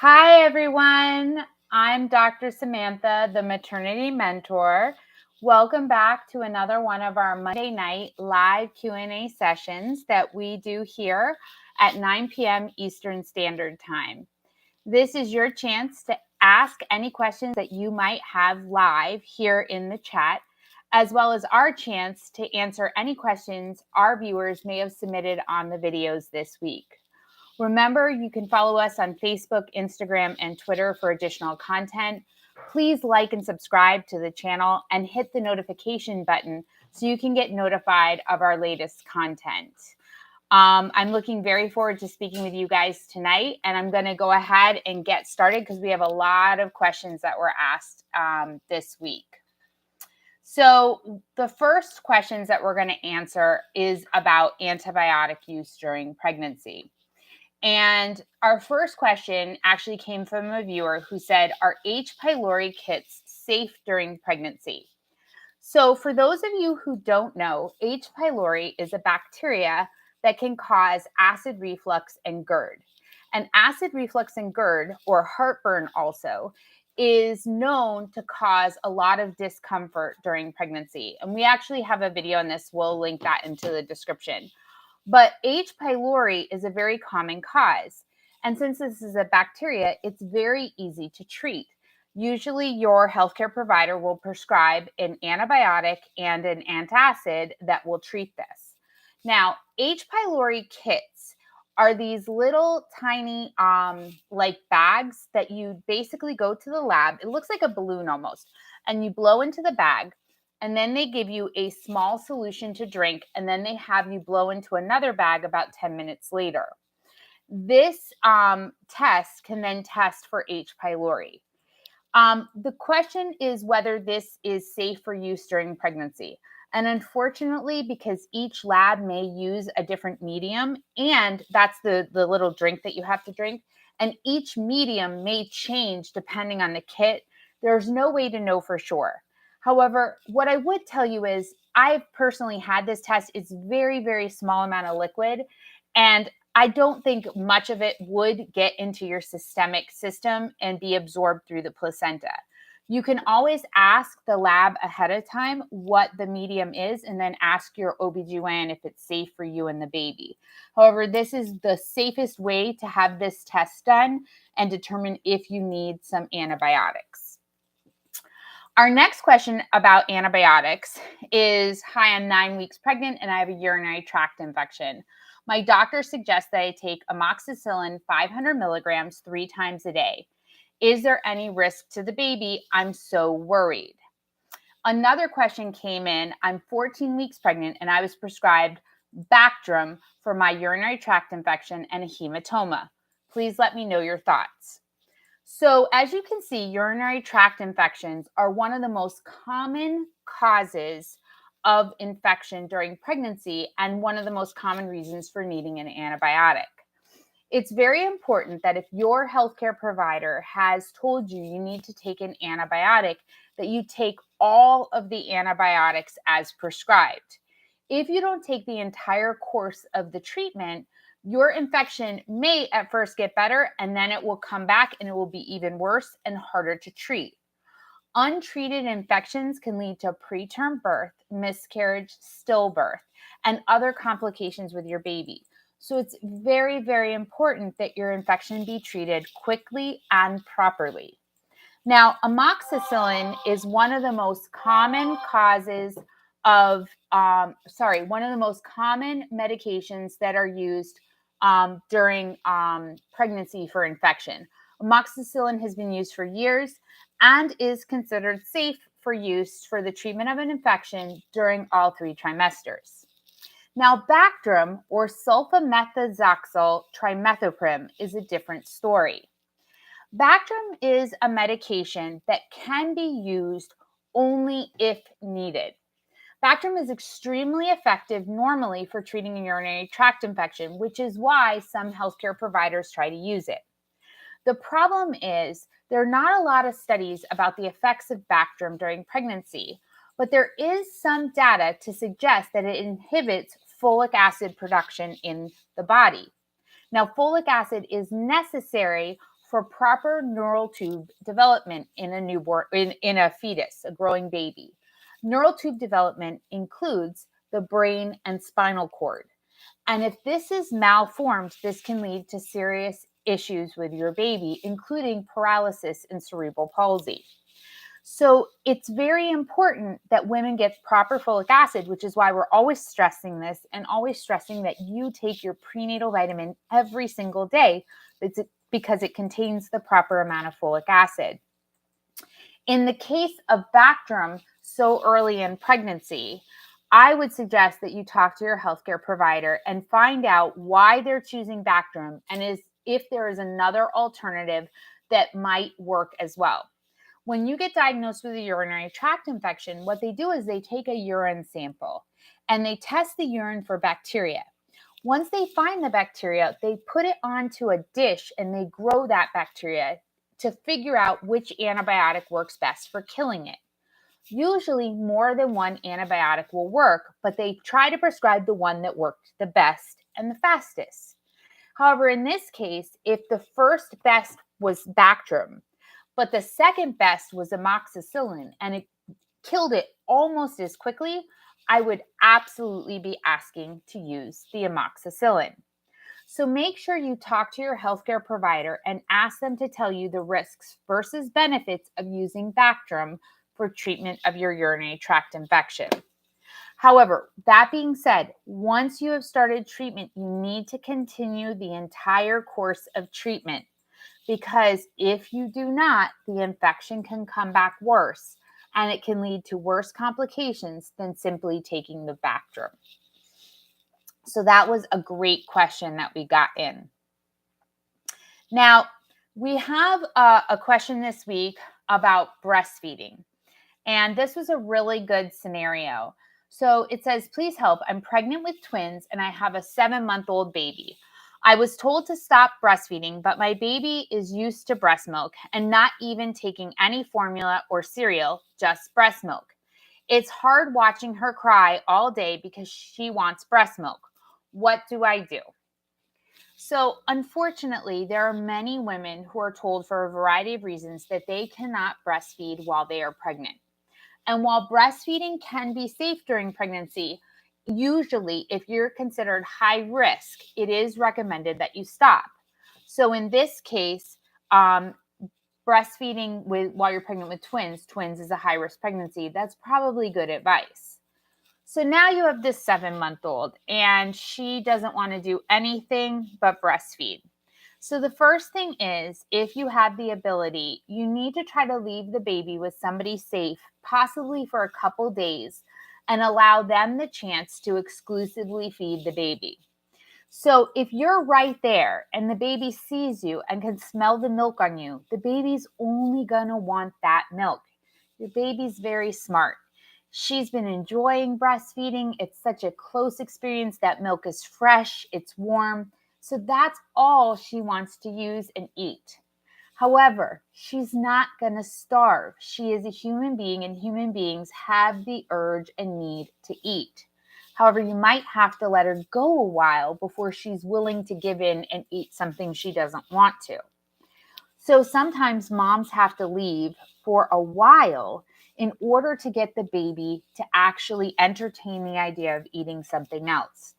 Hi, everyone. I'm Dr. Samantha, the maternity mentor. Welcome back to another one of our Monday night live Q&A sessions that we do here at 9 p.m. Eastern Standard Time. This is your chance to ask any questions that you might have live here in the chat, as well as our chance to answer any questions our viewers may have submitted on the videos this week. Remember, you can follow us on Facebook, Instagram, and Twitter for additional content. Please like and subscribe to the channel and hit the notification button so you can get notified of our latest content. I'm looking very forward to speaking with you guys tonight, and I'm going to go ahead and get started because we have a lot of questions that were asked this week. So the first questions that we're going to answer is about antibiotic use during pregnancy. And our first question actually came from a viewer who said, are H. pylori kits safe during pregnancy? So for those of you who don't know, H. pylori is a bacteria that can cause acid reflux and GERD. And acid reflux and GERD, or heartburn also, is known to cause a lot of discomfort during pregnancy. And we actually have a video on this. We'll link that into the description. But H. pylori is a very common cause. And since this is a bacteria, it's very easy to treat. Usually your healthcare provider will prescribe an antibiotic and an antacid that will treat this. Now, H. pylori kits are these little tiny like bags that you basically go to the lab. It looks like a balloon almost. And you blow into the bag. And then they give you a small solution to drink, and then they have you blow into another bag about 10 minutes later. This test can then test for H. pylori. The question is whether this is safe for use during pregnancy. And unfortunately, because each lab may use a different medium, and that's the little drink that you have to drink, and each medium may change depending on the kit, there's no way to know for sure. However, what I would tell you is I've personally had this test. It's very, very small amount of liquid, and I don't think much of it would get into your systemic system and be absorbed through the placenta. You can always ask the lab ahead of time what the medium is and then ask your OBGYN if it's safe for you and the baby. However, this is the safest way to have this test done and determine if you need some antibiotics. Our next question about antibiotics is, hi, I'm 9 weeks pregnant and I have a urinary tract infection. My doctor suggests that I take amoxicillin 500 milligrams 3 times a day. Is there any risk to the baby? I'm so worried. Another question came in. I'm 14 weeks pregnant and I was prescribed Bactrim for my urinary tract infection and a hematoma. Please let me know your thoughts. So as you can see, urinary tract infections are one of the most common causes of infection during pregnancy and one of the most common reasons for needing an antibiotic. It's very important that if your healthcare provider has told you you need to take an antibiotic, that you take all of the antibiotics as prescribed. If you don't take the entire course of the treatment, your infection may at first get better, and then it will come back and it will be even worse and harder to treat. Untreated infections can lead to preterm birth, miscarriage, stillbirth, and other complications with your baby. So it's very, very important that your infection be treated quickly and properly. Now, amoxicillin is one of the most common causes of, one of the most common medications that are used during pregnancy for infection. Amoxicillin has been used for years and is considered safe for use for the treatment of an infection during all 3 trimesters. Now, Bactrim, or sulfamethoxyl trimethoprim, is a different story. Bactrim is a medication that can be used only if needed. Bactrim is extremely effective normally for treating a urinary tract infection, which is why some healthcare providers try to use it. The problem is there are not a lot of studies about the effects of Bactrim during pregnancy, but there is some data to suggest that it inhibits folic acid production in the body. Now, folic acid is necessary for proper neural tube development in a newborn, in a fetus, a growing baby. Neural tube development includes the brain and spinal cord. And if this is malformed, this can lead to serious issues with your baby, including paralysis and cerebral palsy. So it's very important that women get proper folic acid, which is why we're always stressing this and always stressing that you take your prenatal vitamin every single day because it contains the proper amount of folic acid. In the case of Bactrim so early in pregnancy, I would suggest that you talk to your healthcare provider and find out why they're choosing Bactrim and if there is another alternative that might work as well. When you get diagnosed with a urinary tract infection, what they do is they take a urine sample and they test the urine for bacteria. Once they find the bacteria, they put it onto a dish and they grow that bacteria to figure out which antibiotic works best for killing it. Usually more than one antibiotic will work, but they try to prescribe the one that worked the best and the fastest. However, in this case, if the first best was Bactrim, but the second best was amoxicillin and it killed it almost as quickly, I would absolutely be asking to use the amoxicillin. So make sure you talk to your healthcare provider and ask them to tell you the risks versus benefits of using Bactrim for treatment of your urinary tract infection. However, that being said, once you have started treatment, you need to continue the entire course of treatment, because if you do not, the infection can come back worse and it can lead to worse complications than simply taking the Bactrim. So that was a great question that we got in. Now, we have a question this week about breastfeeding. And this was a really good scenario. So it says, please help. I'm pregnant with twins and I have a 7-month-old baby. I was told to stop breastfeeding, but my baby is used to breast milk and not even taking any formula or cereal, just breast milk. It's hard watching her cry all day because she wants breast milk. What do I do? So unfortunately, there are many women who are told for a variety of reasons that they cannot breastfeed while they are pregnant. And while breastfeeding can be safe during pregnancy, usually if you're considered high risk, it is recommended that you stop. So in this case, breastfeeding while you're pregnant with twins is a high risk pregnancy. That's probably good advice. So now you have this 7-month-old and she doesn't want to do anything but breastfeed. So the first thing is, if you have the ability, you need to try to leave the baby with somebody safe, possibly for a couple days, and allow them the chance to exclusively feed the baby. So if you're right there and the baby sees you and can smell the milk on you, the baby's only gonna want that milk. Your baby's very smart. She's been enjoying breastfeeding. It's such a close experience. That milk is fresh, it's warm. So that's all she wants to use and eat. However, she's not going to starve. She is a human being, and human beings have the urge and need to eat. However, you might have to let her go a while before she's willing to give in and eat something she doesn't want to. So sometimes moms have to leave for a while in order to get the baby to actually entertain the idea of eating something else.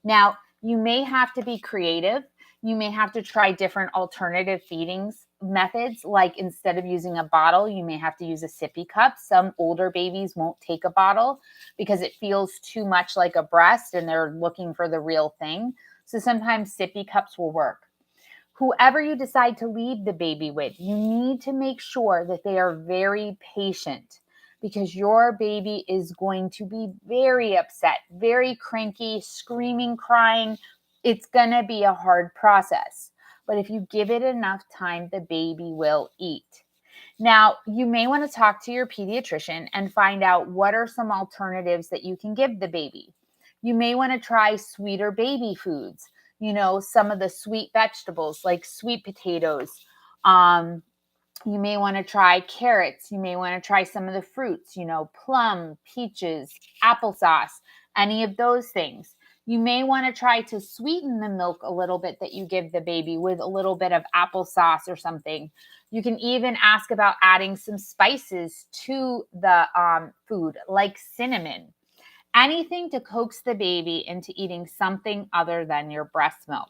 Now, you may have to be creative. You may have to try different alternative feedings methods, like instead of using a bottle, you may have to use a sippy cup. Some older babies won't take a bottle because it feels too much like a breast and they're looking for the real thing. So sometimes sippy cups will work. Whoever you decide to leave the baby with, you need to make sure that they are very patient, because your baby is going to be very upset, very cranky, screaming, crying. It's going to be a hard process. But if you give it enough time, the baby will eat. Now, you may want to talk to your pediatrician and find out what are some alternatives that you can give the baby. You may want to try sweeter baby foods. You know, some of the sweet vegetables like sweet potatoes. You may want to try carrots. You may want to try some of the fruits, plum, peaches, applesauce, any of those things. You may want to try to sweeten the milk a little bit that you give the baby with a little bit of applesauce or something. You can even ask about adding some spices to the food, like cinnamon. Anything to coax the baby into eating something other than your breast milk.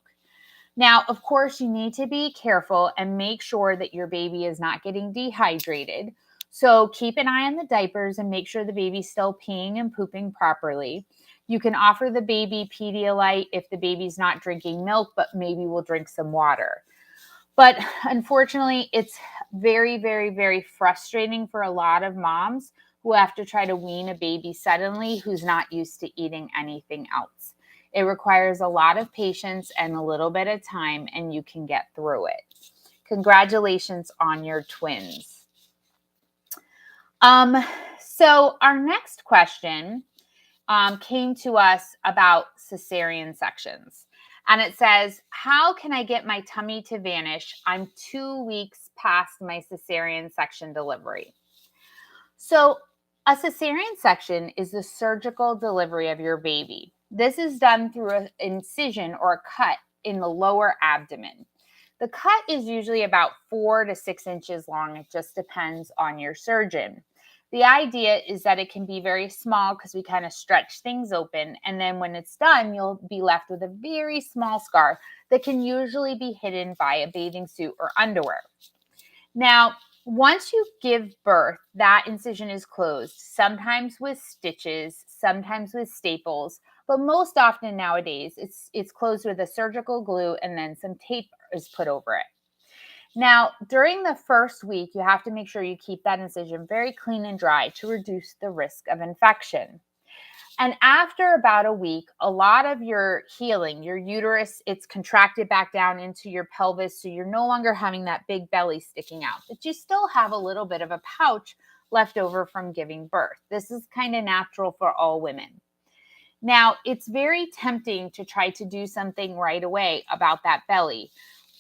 Now, of course, you need to be careful and make sure that your baby is not getting dehydrated. So keep an eye on the diapers and make sure the baby's still peeing and pooping properly. You can offer the baby Pedialyte if the baby's not drinking milk, but maybe will drink some water. But unfortunately, it's very, very, very frustrating for a lot of moms who have to try to wean a baby suddenly who's not used to eating anything else. It requires a lot of patience and a little bit of time, and you can get through it. Congratulations on your twins. So our next question came to us about cesarean sections. And it says, how can I get my tummy to vanish? I'm 2 weeks past my cesarean section delivery. So a cesarean section is the surgical delivery of your baby. This is done through an incision or a cut in the lower abdomen. The cut is usually about 4 to 6 inches long. It just depends on your surgeon. The idea is that it can be very small because we kind of stretch things open. And then when it's done, you'll be left with a very small scar that can usually be hidden by a bathing suit or underwear. Now, once you give birth, that incision is closed, sometimes with stitches, sometimes with staples, but most often nowadays it's closed with a surgical glue and then some tape is put over it. Now, during the first week, you have to make sure you keep that incision very clean and dry to reduce the risk of infection. And after about a week, a lot of your healing, your uterus, it's contracted back down into your pelvis, so you're no longer having that big belly sticking out, but you still have a little bit of a pouch left over from giving birth. This is kind of natural for all women. Now, it's very tempting to try to do something right away about that belly.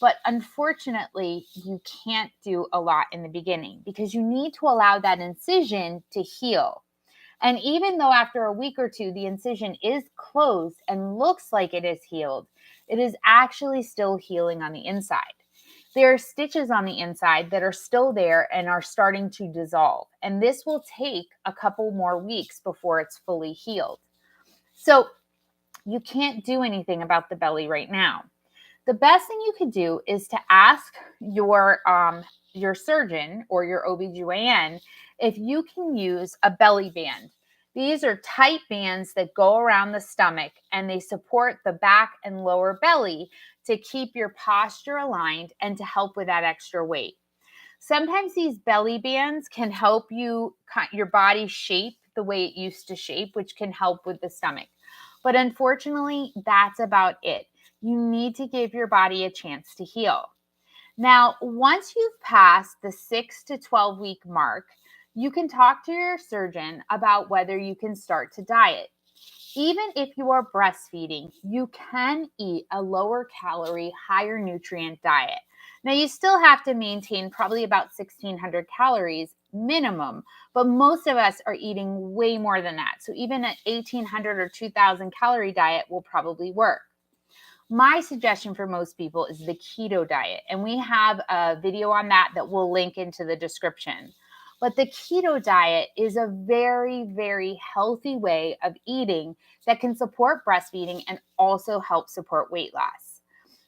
But unfortunately, you can't do a lot in the beginning because you need to allow that incision to heal. And even though after a week or two, the incision is closed and looks like it is healed, it is actually still healing on the inside. There are stitches on the inside that are still there and are starting to dissolve. And this will take a couple more weeks before it's fully healed. So you can't do anything about the belly right now. The best thing you could do is to ask your surgeon or your OBGYN if you can use a belly band. These are tight bands that go around the stomach and they support the back and lower belly to keep your posture aligned and to help with that extra weight. Sometimes these belly bands can help you your body shape the way it used to shape, which can help with the stomach. But unfortunately, that's about it. You need to give your body a chance to heal. Now, once you've passed the 6 to 12 week mark, you can talk to your surgeon about whether you can start to diet. Even if you are breastfeeding, you can eat a lower calorie, higher nutrient diet. Now, you still have to maintain probably about 1,600 calories minimum, but most of us are eating way more than that. So even an 1,800 or 2,000 calorie diet will probably work. My suggestion for most people is the keto diet, and we have a video on that we'll link into the description. But the keto diet is a very, very healthy way of eating that can support breastfeeding and also help support weight loss.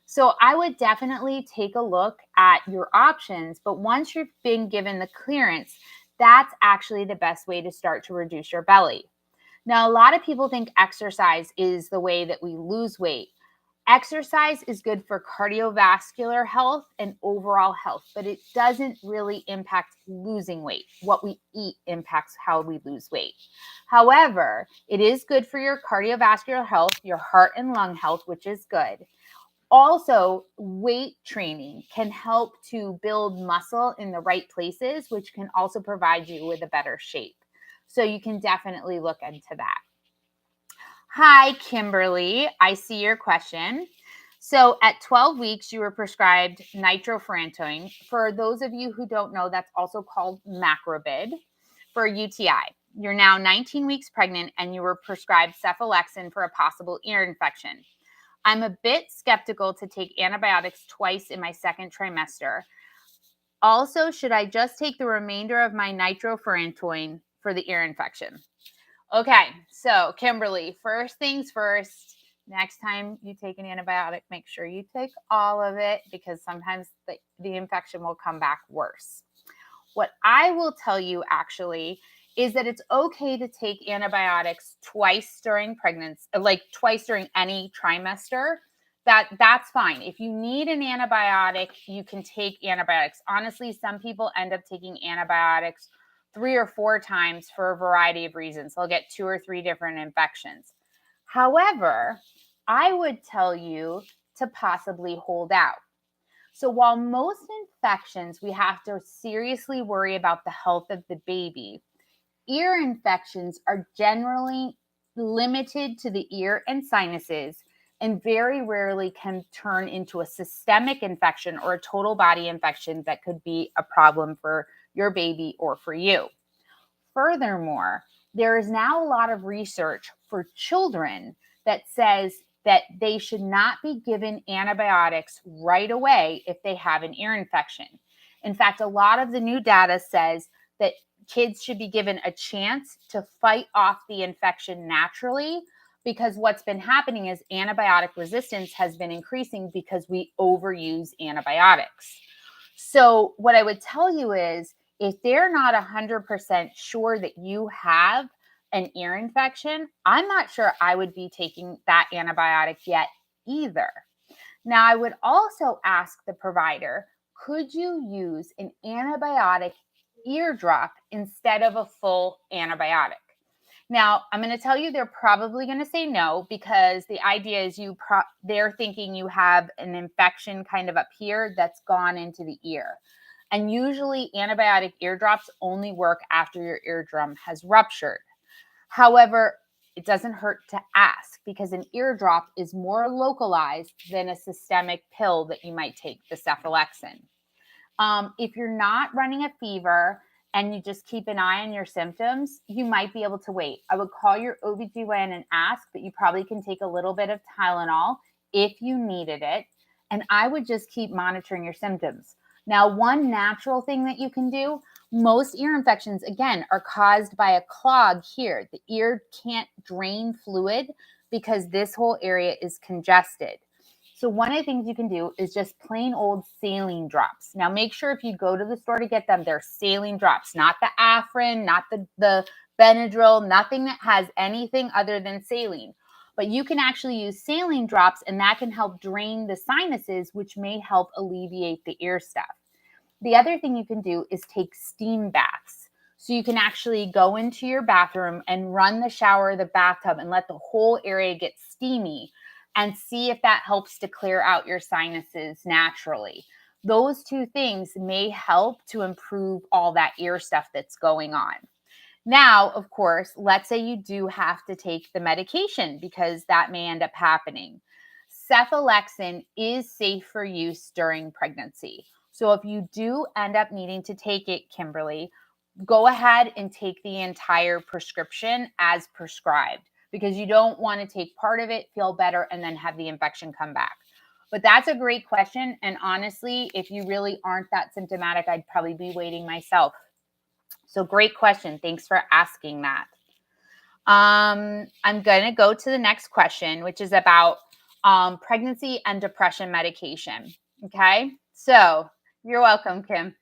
So I would definitely take a look at your options, but once you've been given the clearance, that's actually the best way to start to reduce your belly. Now, a lot of people think exercise is the way that we lose weight. Exercise is good for cardiovascular health and overall health, but it doesn't really impact losing weight. What we eat impacts how we lose weight. However, it is good for your cardiovascular health, your heart and lung health, which is good. Also, weight training can help to build muscle in the right places, which can also provide you with a better shape. So you can definitely look into that. Hi, Kimberly. I see your question. So at 12 weeks, you were prescribed nitrofurantoin. For those of you who don't know, that's also called macrobid for UTI. You're now 19 weeks pregnant and you were prescribed cephalexin for a possible ear infection. I'm a bit skeptical to take antibiotics twice in my second trimester. Also, should I just take the remainder of my nitrofurantoin for the ear infection? Okay, so Kimberly, first things first, next time you take an antibiotic, make sure you take all of it because sometimes the infection will come back worse. What I will tell you actually is that it's okay to take antibiotics twice during pregnancy, like twice during any trimester. That's fine. If you need an antibiotic, you can take antibiotics. Honestly, some people end up taking antibiotics 3 or 4 times for a variety of reasons. They'll get 2 or 3 different infections. However, I would tell you to possibly hold out. So while most infections, we have to seriously worry about the health of the baby, ear infections are generally limited to the ear and sinuses and very rarely can turn into a systemic infection or a total body infection that could be a problem for your baby or for you. Furthermore, there is now a lot of research for children that says that they should not be given antibiotics right away if they have an ear infection. In fact, a lot of the new data says that kids should be given a chance to fight off the infection naturally, because what's been happening is antibiotic resistance has been increasing because we overuse antibiotics. So what I would tell you is, if they're not 100% sure that you have an ear infection, I'm not sure I would be taking that antibiotic yet either. Now, I would also ask the provider, could you use an antibiotic eardrop instead of a full antibiotic? Now, I'm going to tell you they're probably going to say no, because the idea is they're thinking you have an infection kind of up here that's gone into the ear. And usually antibiotic eardrops only work after your eardrum has ruptured. However, it doesn't hurt to ask, because an eardrop is more localized than a systemic pill that you might take, the cephalexin. If you're not running a fever and you just keep an eye on your symptoms, you might be able to wait. I would call your OBGYN and ask, but you probably can take a little bit of Tylenol if you needed it. And I would just keep monitoring your symptoms. Now, one natural thing that you can do, most ear infections, again, are caused by a clog here. The ear can't drain fluid because this whole area is congested. So one of the things you can do is just plain old saline drops. Now, make sure if you go to the store to get them, they're saline drops, not the Afrin, not the Benadryl, nothing that has anything other than saline. But you can actually use saline drops, and that can help drain the sinuses, which may help alleviate the ear stuff. The other thing you can do is take steam baths. So you can actually go into your bathroom and run the shower or the bathtub and let the whole area get steamy, and see if that helps to clear out your sinuses naturally. Those two things may help to improve all that ear stuff that's going on. Now, of course, let's say you do have to take the medication, because that may end up happening. Cephalexin is safe for use during pregnancy. So if you do end up needing to take it, Kimberly, go ahead and take the entire prescription as prescribed, because you don't want to take part of it, feel better, and then have the infection come back. But that's a great question. And honestly, if you really aren't that symptomatic, I'd probably be waiting myself. So great question. Thanks for asking that. I'm going to go to the next question, which is about pregnancy and depression medication. Okay. So you're welcome, Kim.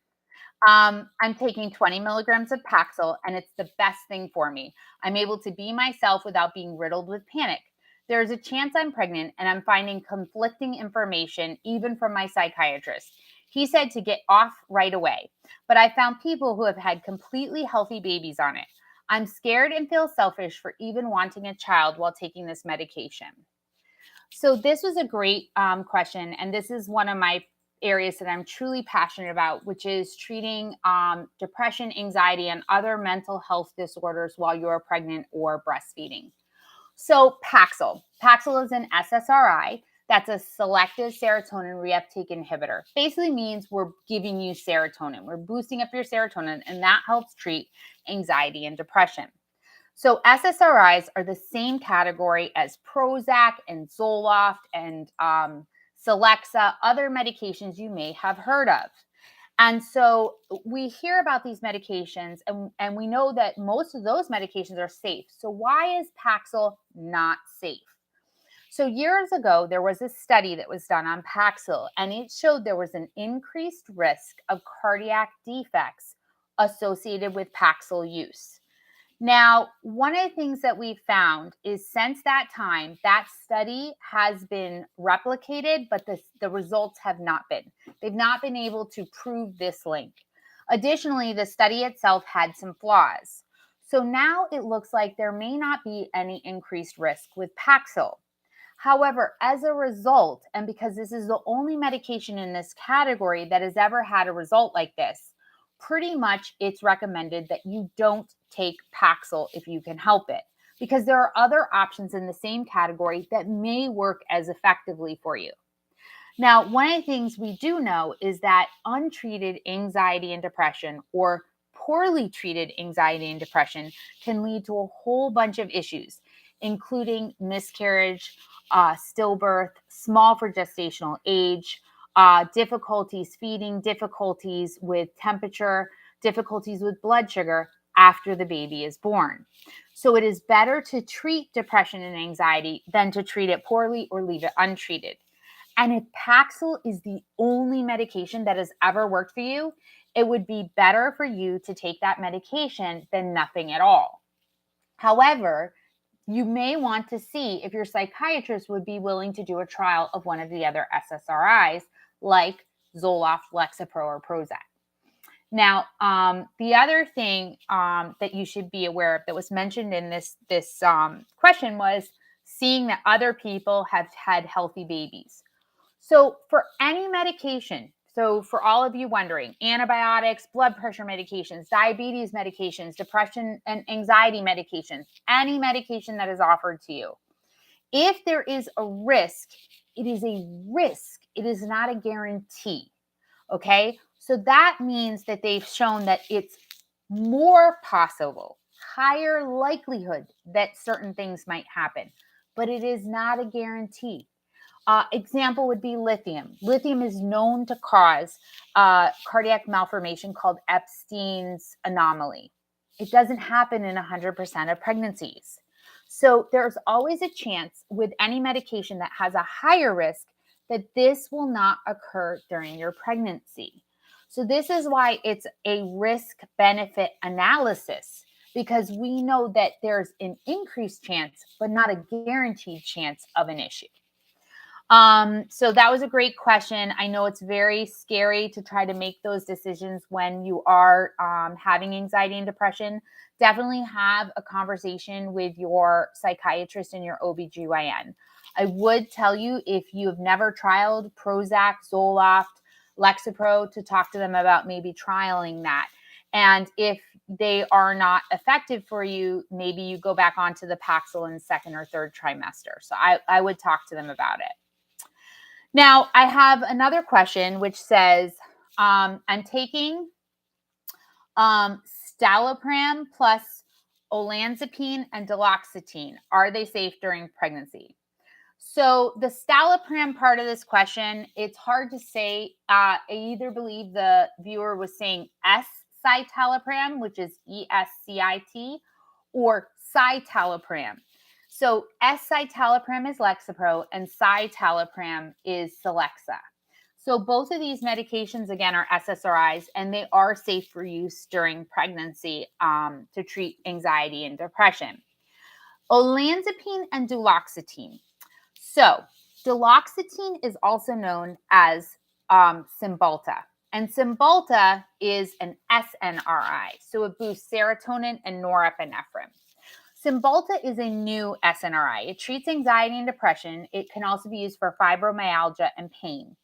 I'm taking 20 milligrams of Paxil, and it's the best thing for me. I'm able to be myself without being riddled with panic. There's a chance I'm pregnant, and I'm finding conflicting information, even from my psychiatrist. He said to get off right away, but I found people who have had completely healthy babies on it. I'm scared and feel selfish for even wanting a child while taking this medication. So this was a great question, and this is one of my areas that I'm truly passionate about, which is treating depression, anxiety, and other mental health disorders while you're pregnant or breastfeeding. So Paxil is an SSRI. That's a selective serotonin reuptake inhibitor. Basically means we're giving you serotonin. We're boosting up your serotonin, and that helps treat anxiety and depression. So SSRIs are the same category as Prozac and Zoloft and Celexa, other medications you may have heard of. And so we hear about these medications and we know that most of those medications are safe. So why is Paxil not safe? So years ago, there was a study that was done on Paxil, and it showed there was an increased risk of cardiac defects associated with Paxil use. Now, one of the things that we found is since that time, that study has been replicated, but the results have not been. They've not been able to prove this link. Additionally, the study itself had some flaws. So now it looks like there may not be any increased risk with Paxil. However, as a result, and because this is the only medication in this category that has ever had a result like this, pretty much it's recommended that you don't take Paxil if you can help it, because there are other options in the same category that may work as effectively for you. Now, one of the things we do know is that untreated anxiety and depression, or poorly treated anxiety and depression, can lead to a whole bunch of issues, including miscarriage, stillbirth, small for gestational age, difficulties feeding, difficulties with temperature, difficulties with blood sugar after the baby is born. So it is better to treat depression and anxiety than to treat it poorly or leave it untreated. And if Paxil is the only medication that has ever worked for you, it would be better for you to take that medication than nothing at all. However, you may want to see if your psychiatrist would be willing to do a trial of one of the other SSRIs like Zoloft, Lexapro, or Prozac. Now, the other thing that you should be aware of that was mentioned in this question was seeing that other people have had healthy babies. So for any medication, so for all of you wondering, antibiotics, blood pressure medications, diabetes medications, depression and anxiety medications, any medication that is offered to you, if there is a risk, it is a risk. It is not a guarantee. Okay? So that means that they've shown that it's more possible, higher likelihood that certain things might happen, but it is not a guarantee. Example would be lithium. Lithium is known to cause cardiac malformation called Epstein's anomaly. It doesn't happen in 100% of pregnancies. So there's always a chance with any medication that has a higher risk that this will not occur during your pregnancy. So this is why it's a risk-benefit analysis, because we know that there's an increased chance, but not a guaranteed chance of an issue. So that was a great question. I know it's very scary to try to make those decisions when you are having anxiety and depression. Definitely have a conversation with your psychiatrist and your OBGYN. I would tell you, if you have never trialed Prozac, Zoloft, Lexapro, to talk to them about maybe trialing that. And if they are not effective for you, maybe you go back onto the Paxil in the second or third trimester. So I would talk to them about it. Now, I have another question which says, I'm taking citalopram plus olanzapine and duloxetine. Are they safe during pregnancy? So the citalopram part of this question, it's hard to say. I either believe the viewer was saying S-citalopram, which is ESCIT, or citalopram. So S-citalopram is Lexapro and citalopram is Celexa. So both of these medications, again, are SSRIs, and they are safe for use during pregnancy to treat anxiety and depression. Olanzapine and duloxetine. So duloxetine is also known as Cymbalta. And Cymbalta is an SNRI. So it boosts serotonin and norepinephrine. Cymbalta is a new SNRI. It treats anxiety and depression. It can also be used for fibromyalgia and pain.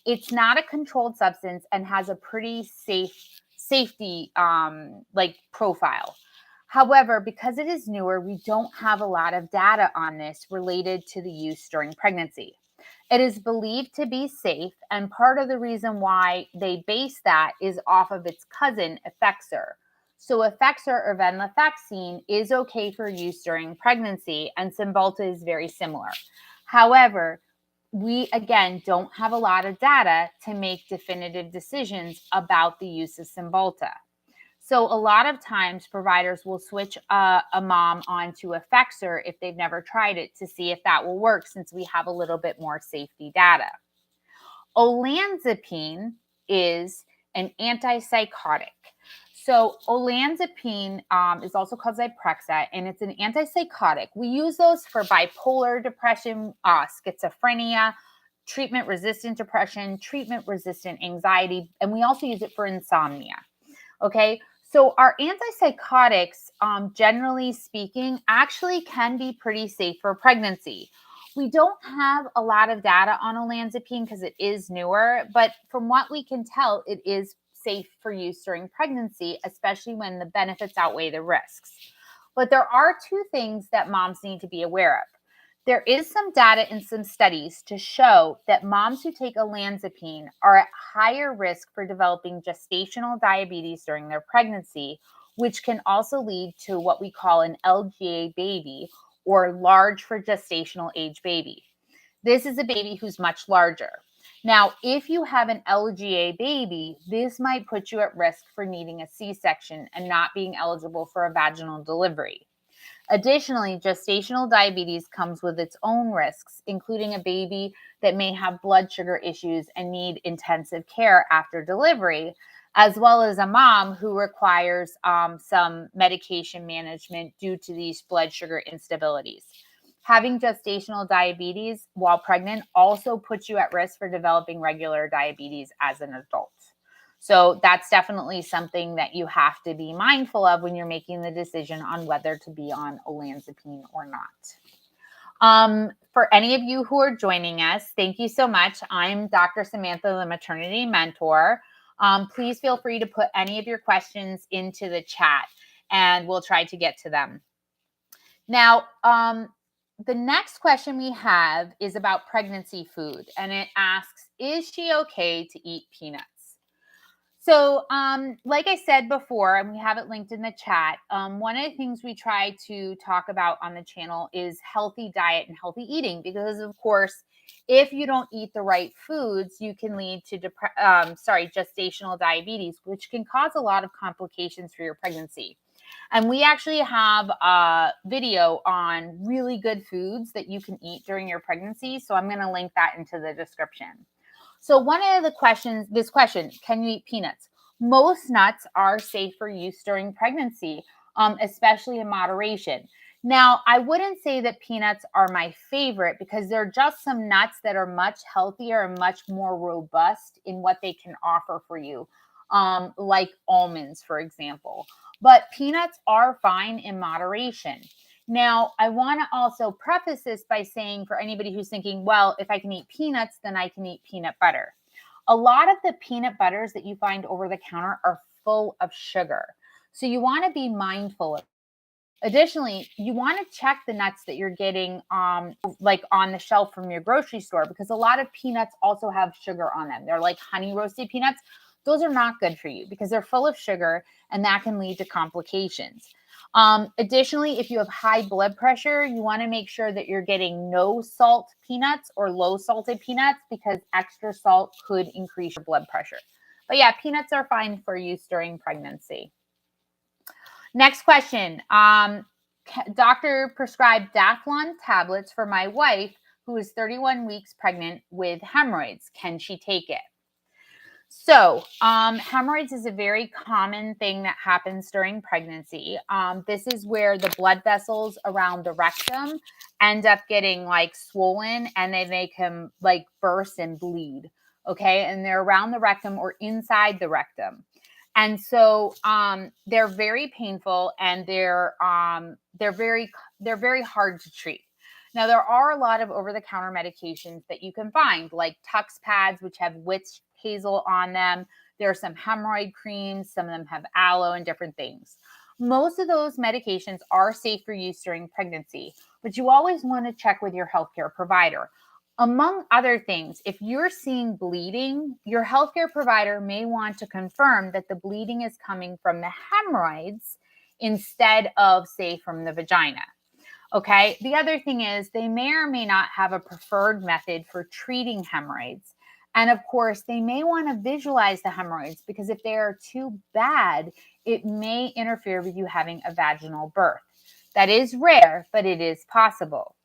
It's not a controlled substance and has a pretty safety profile. However, because it is newer, we don't have a lot of data on this related to the use during pregnancy. It is believed to be safe, and part of the reason why they base that is off of its cousin, Effexor. So Effexor or venlafaxine is okay for use during pregnancy, and Cymbalta is very similar. However, we, again, don't have a lot of data to make definitive decisions about the use of Cymbalta. So a lot of times providers will switch a mom onto Effexor if they've never tried it to see if that will work, since we have a little bit more safety data. Olanzapine is an antipsychotic. So olanzapine is also called Zyprexa, and it's an antipsychotic. We use those for bipolar depression, schizophrenia, treatment-resistant depression, treatment-resistant anxiety, and we also use it for insomnia. Okay, so our antipsychotics, generally speaking, actually can be pretty safe for pregnancy. We don't have a lot of data on olanzapine because it is newer, but from what we can tell, it is safe for use during pregnancy, especially when the benefits outweigh the risks. But there are two things that moms need to be aware of. There is some data and some studies to show that moms who take olanzapine are at higher risk for developing gestational diabetes during their pregnancy, which can also lead to what we call an LGA baby, or large for gestational age baby. This is a baby who's much larger. Now, if you have an LGA baby, this might put you at risk for needing a C-section and not being eligible for a vaginal delivery. Additionally, gestational diabetes comes with its own risks, including a baby that may have blood sugar issues and need intensive care after delivery, as well as a mom who requires some medication management due to these blood sugar instabilities. Having gestational diabetes while pregnant also puts you at risk for developing regular diabetes as an adult. So that's definitely something that you have to be mindful of when you're making the decision on whether to be on olanzapine or not. For any of you who are joining us, thank you so much. I'm Dr. Samantha, the maternity mentor. Please feel free to put any of your questions into the chat and we'll try to get to them. Now, the next question we have is about pregnancy food, and it asks, is she okay to eat peanuts? So, like I said before, and we have it linked in the chat, one of the things we try to talk about on the channel is healthy diet and healthy eating, because of course, if you don't eat the right foods, you can lead to gestational diabetes, which can cause a lot of complications for your pregnancy. And we actually have a video on really good foods that you can eat during your pregnancy. So I'm going to link that into the description. So one of the questions, can you eat peanuts? Most nuts are safe for use during pregnancy, especially in moderation. Now, I wouldn't say that peanuts are my favorite, because they're just some nuts that are much healthier and much more robust in what they can offer for you, like almonds, for example. But peanuts are fine in moderation. Now, I want to also preface this by saying, for anybody who's thinking, well, if I can eat peanuts, then I can eat peanut butter. A lot of the peanut butters that you find over the counter are full of sugar. So you want to be mindful of it. Additionally, you want to check the nuts that you're getting like on the shelf from your grocery store, because a lot of peanuts also have sugar on them. They're like honey roasted peanuts. Those are not good for you because they're full of sugar, and that can lead to complications. Additionally, if you have high blood pressure, you want to make sure that you're getting no salt peanuts or low salted peanuts, because extra salt could increase your blood pressure. But yeah, peanuts are fine for use during pregnancy. Next question. Doctor prescribed Daphlon tablets for my wife who is 31 weeks pregnant with hemorrhoids. Can she take it? So, hemorrhoids is a very common thing that happens during pregnancy. This is where the blood vessels around the rectum end up getting like swollen, and then they can like burst and bleed. Okay. And they're around the rectum or inside the rectum. And so, they're very painful, and they're very hard to treat. Now, there are a lot of over-the-counter medications that you can find, like Tux pads, which have witch hazel on them. There are some hemorrhoid creams. Some of them have aloe and different things. Most of those medications are safe for use during pregnancy, but you always want to check with your healthcare provider. Among other things, if you're seeing bleeding, your healthcare provider may want to confirm that the bleeding is coming from the hemorrhoids instead of, say, from the vagina. Okay. The other thing is they may or may not have a preferred method for treating hemorrhoids. And of course, they may want to visualize the hemorrhoids because if they are too bad, it may interfere with you having a vaginal birth. That is rare, but it is possible.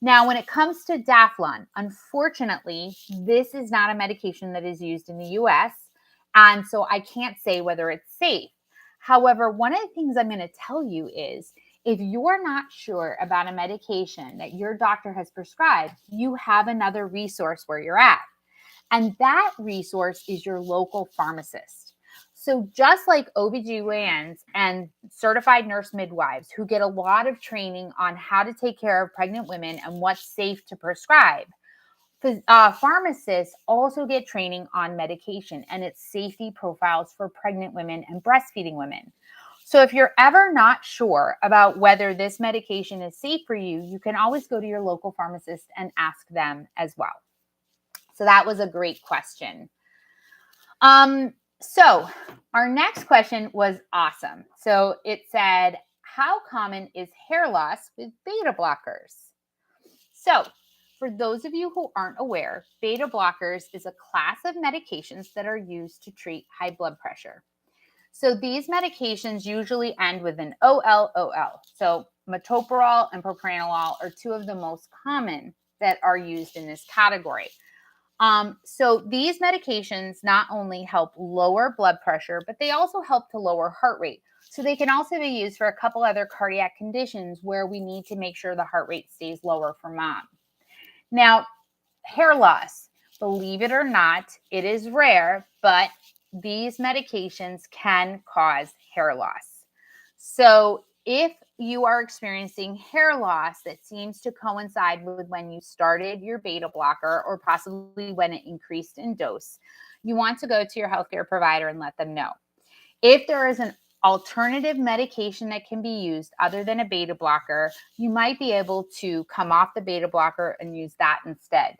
Now, when it comes to Daflon, unfortunately, this is not a medication that is used in the US, and so I can't say whether it's safe. However, one of the things I'm going to tell you is if you're not sure about a medication that your doctor has prescribed, you have another resource where you're at. And that resource is your local pharmacist. So just like OBGYNs and certified nurse midwives who get a lot of training on how to take care of pregnant women and what's safe to prescribe, pharmacists also get training on medication and its safety profiles for pregnant women and breastfeeding women. So if you're ever not sure about whether this medication is safe for you, you can always go to your local pharmacist and ask them as well. So that was a great question. So our next question was awesome. So it said, how common is hair loss with beta blockers? So for those of you who aren't aware, beta blockers is a class of medications that are used to treat high blood pressure. So these medications usually end with an OLOL. So metoprolol and propranolol are two of the most common that are used in this category. So these medications not only help lower blood pressure, but they also help to lower heart rate. So they can also be used for a couple other cardiac conditions where we need to make sure the heart rate stays lower for mom. Now, hair loss, believe it or not, it is rare, but these medications can cause hair loss. So if you are experiencing hair loss that seems to coincide with when you started your beta blocker or possibly when it increased in dose, you want to go to your healthcare provider and let them know. If there is an alternative medication that can be used other than a beta blocker, you might be able to come off the beta blocker and use that instead.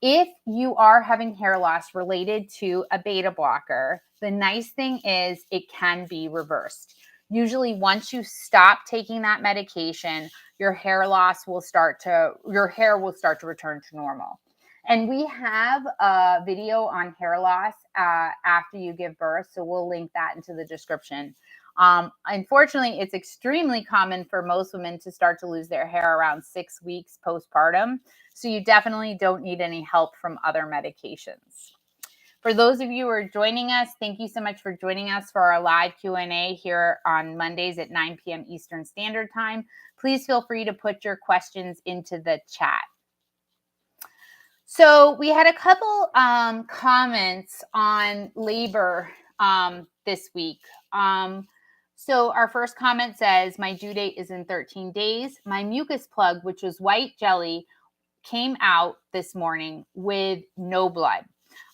If you are having hair loss related to a beta blocker, the nice thing is it can be reversed. Usually once you stop taking that medication, your hair will start to return to normal. And we have a video on hair loss after you give birth, so we'll link that into the description. Unfortunately, it's extremely common for most women to start to lose their hair around 6 weeks postpartum. So you definitely don't need any help from other medications. For those of you who are joining us, thank you so much for joining us for our live Q&A here on Mondays at 9 p.m. Eastern Standard Time. Please feel free to put your questions into the chat. So we had a couple comments on labor this week. So our first comment says, my due date is in 13 days. My mucus plug, which was white jelly, came out this morning with no blood.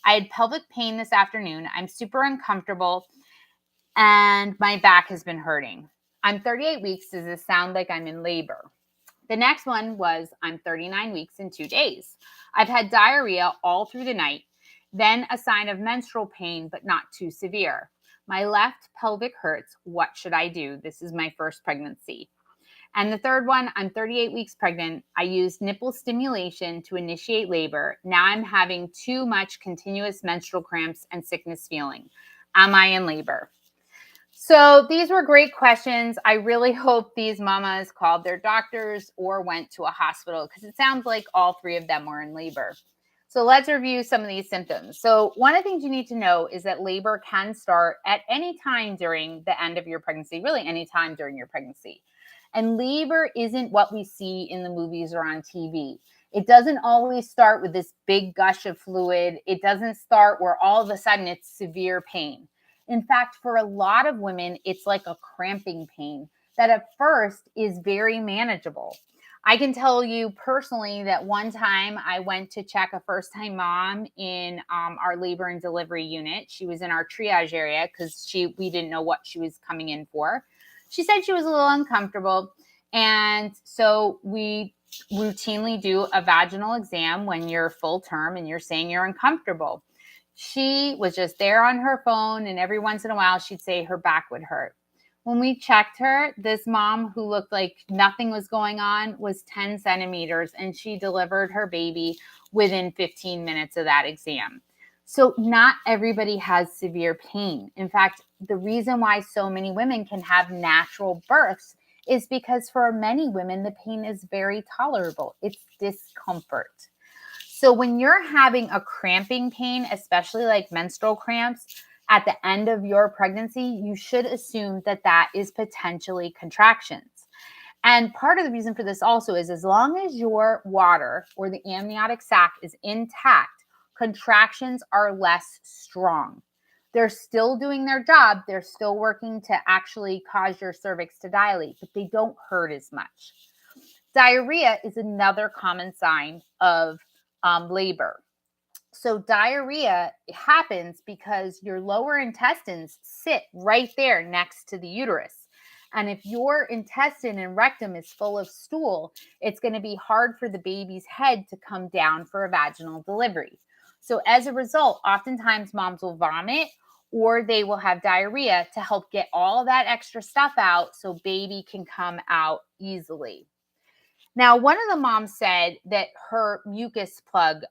I had pelvic pain this afternoon. I'm super uncomfortable and my back has been hurting. I'm 38 weeks. Does this sound like I'm in labor? The next one was, I'm 39 weeks and 2 days. I've had diarrhea all through the night, then a sign of menstrual pain, but not too severe. My left pelvic hurts. What should I do? This is my first pregnancy. And the third one, I'm 38 weeks pregnant. I used nipple stimulation to initiate labor. Now I'm having too much continuous menstrual cramps and sickness feeling. Am I in labor? So these were great questions. I really hope these mamas called their doctors or went to a hospital because it sounds like all three of them were in labor. So let's review some of these symptoms. So one of the things you need to know is that labor can start at any time during the end of your pregnancy, really any time during your pregnancy. And labor isn't what we see in the movies or on TV. It doesn't always start with this big gush of fluid. It doesn't start where all of a sudden it's severe pain. In fact, for a lot of women, it's like a cramping pain that at first is very manageable. I can tell you personally that one time I went to check a first-time mom in our labor and delivery unit. She was in our triage area because we didn't know what she was coming in for. She said she was a little uncomfortable. And so we routinely do a vaginal exam when you're full term and you're saying you're uncomfortable. She was just there on her phone, and every once in a while she'd say her back would hurt. When we checked her, this mom who looked like nothing was going on was 10 centimeters, and she delivered her baby within 15 minutes of that exam. So not everybody has severe pain. In fact, the reason why so many women can have natural births is because for many women, the pain is very tolerable. It's discomfort. So when you're having a cramping pain, especially like menstrual cramps at the end of your pregnancy, you should assume that that is potentially contractions. And part of the reason for this also is as long as your water or the amniotic sac is intact, contractions are less strong. They're still doing their job. They're still working to actually cause your cervix to dilate, but they don't hurt as much. Diarrhea is another common sign of labor. So diarrhea happens because your lower intestines sit right there next to the uterus. And if your intestine and rectum is full of stool, it's going to be hard for the baby's head to come down for a vaginal delivery. So as a result, oftentimes moms will vomit or they will have diarrhea to help get all of that extra stuff out so baby can come out easily. Now, one of the moms said that her mucus plug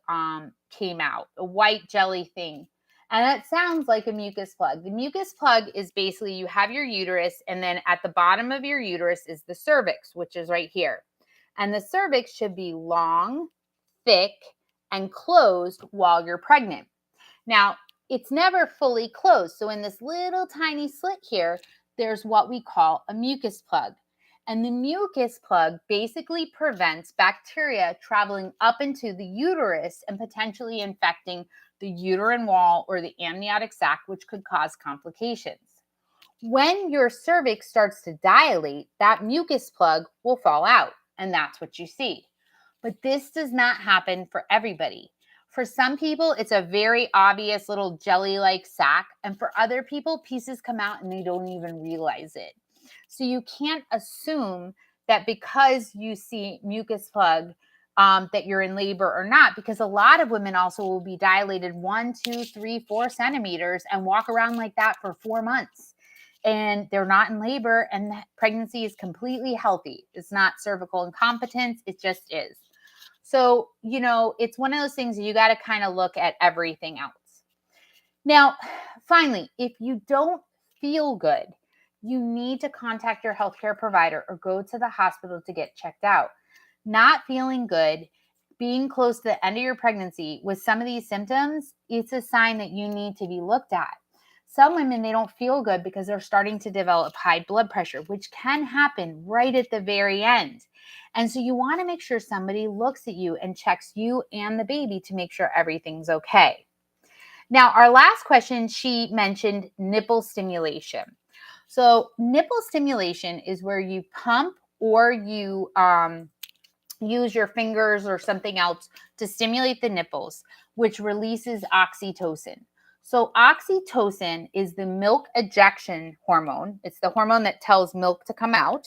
came out, a white jelly thing. And that sounds like a mucus plug. The mucus plug is basically you have your uterus, and then at the bottom of your uterus is the cervix, which is right here. And the cervix should be long, thick, and closed while you're pregnant. Now, it's never fully closed. So in this little tiny slit here, there's what we call a mucus plug. And the mucus plug basically prevents bacteria traveling up into the uterus and potentially infecting the uterine wall or the amniotic sac, which could cause complications. When your cervix starts to dilate, that mucus plug will fall out, and that's what you see. But this does not happen for everybody. For some people, it's a very obvious little jelly-like sac, and for other people, pieces come out and they don't even realize it. So you can't assume that because you see mucus plug that you're in labor or not, because a lot of women also will be dilated 1, 2, 3, 4 centimeters and walk around like that for 4 months. And they're not in labor, and the pregnancy is completely healthy. It's not cervical incompetence. It just is. So, it's one of those things you got to kind of look at everything else. Now, finally, if you don't feel good, you need to contact your healthcare provider or go to the hospital to get checked out. Not feeling good, being close to the end of your pregnancy with some of these symptoms, it's a sign that you need to be looked at. Some women, they don't feel good because they're starting to develop high blood pressure, which can happen right at the very end. And so you want to make sure somebody looks at you and checks you and the baby to make sure everything's okay. Now, our last question, she mentioned nipple stimulation. So nipple stimulation is where you pump or you use your fingers or something else to stimulate the nipples, which releases oxytocin. So oxytocin is the milk ejection hormone. It's the hormone that tells milk to come out,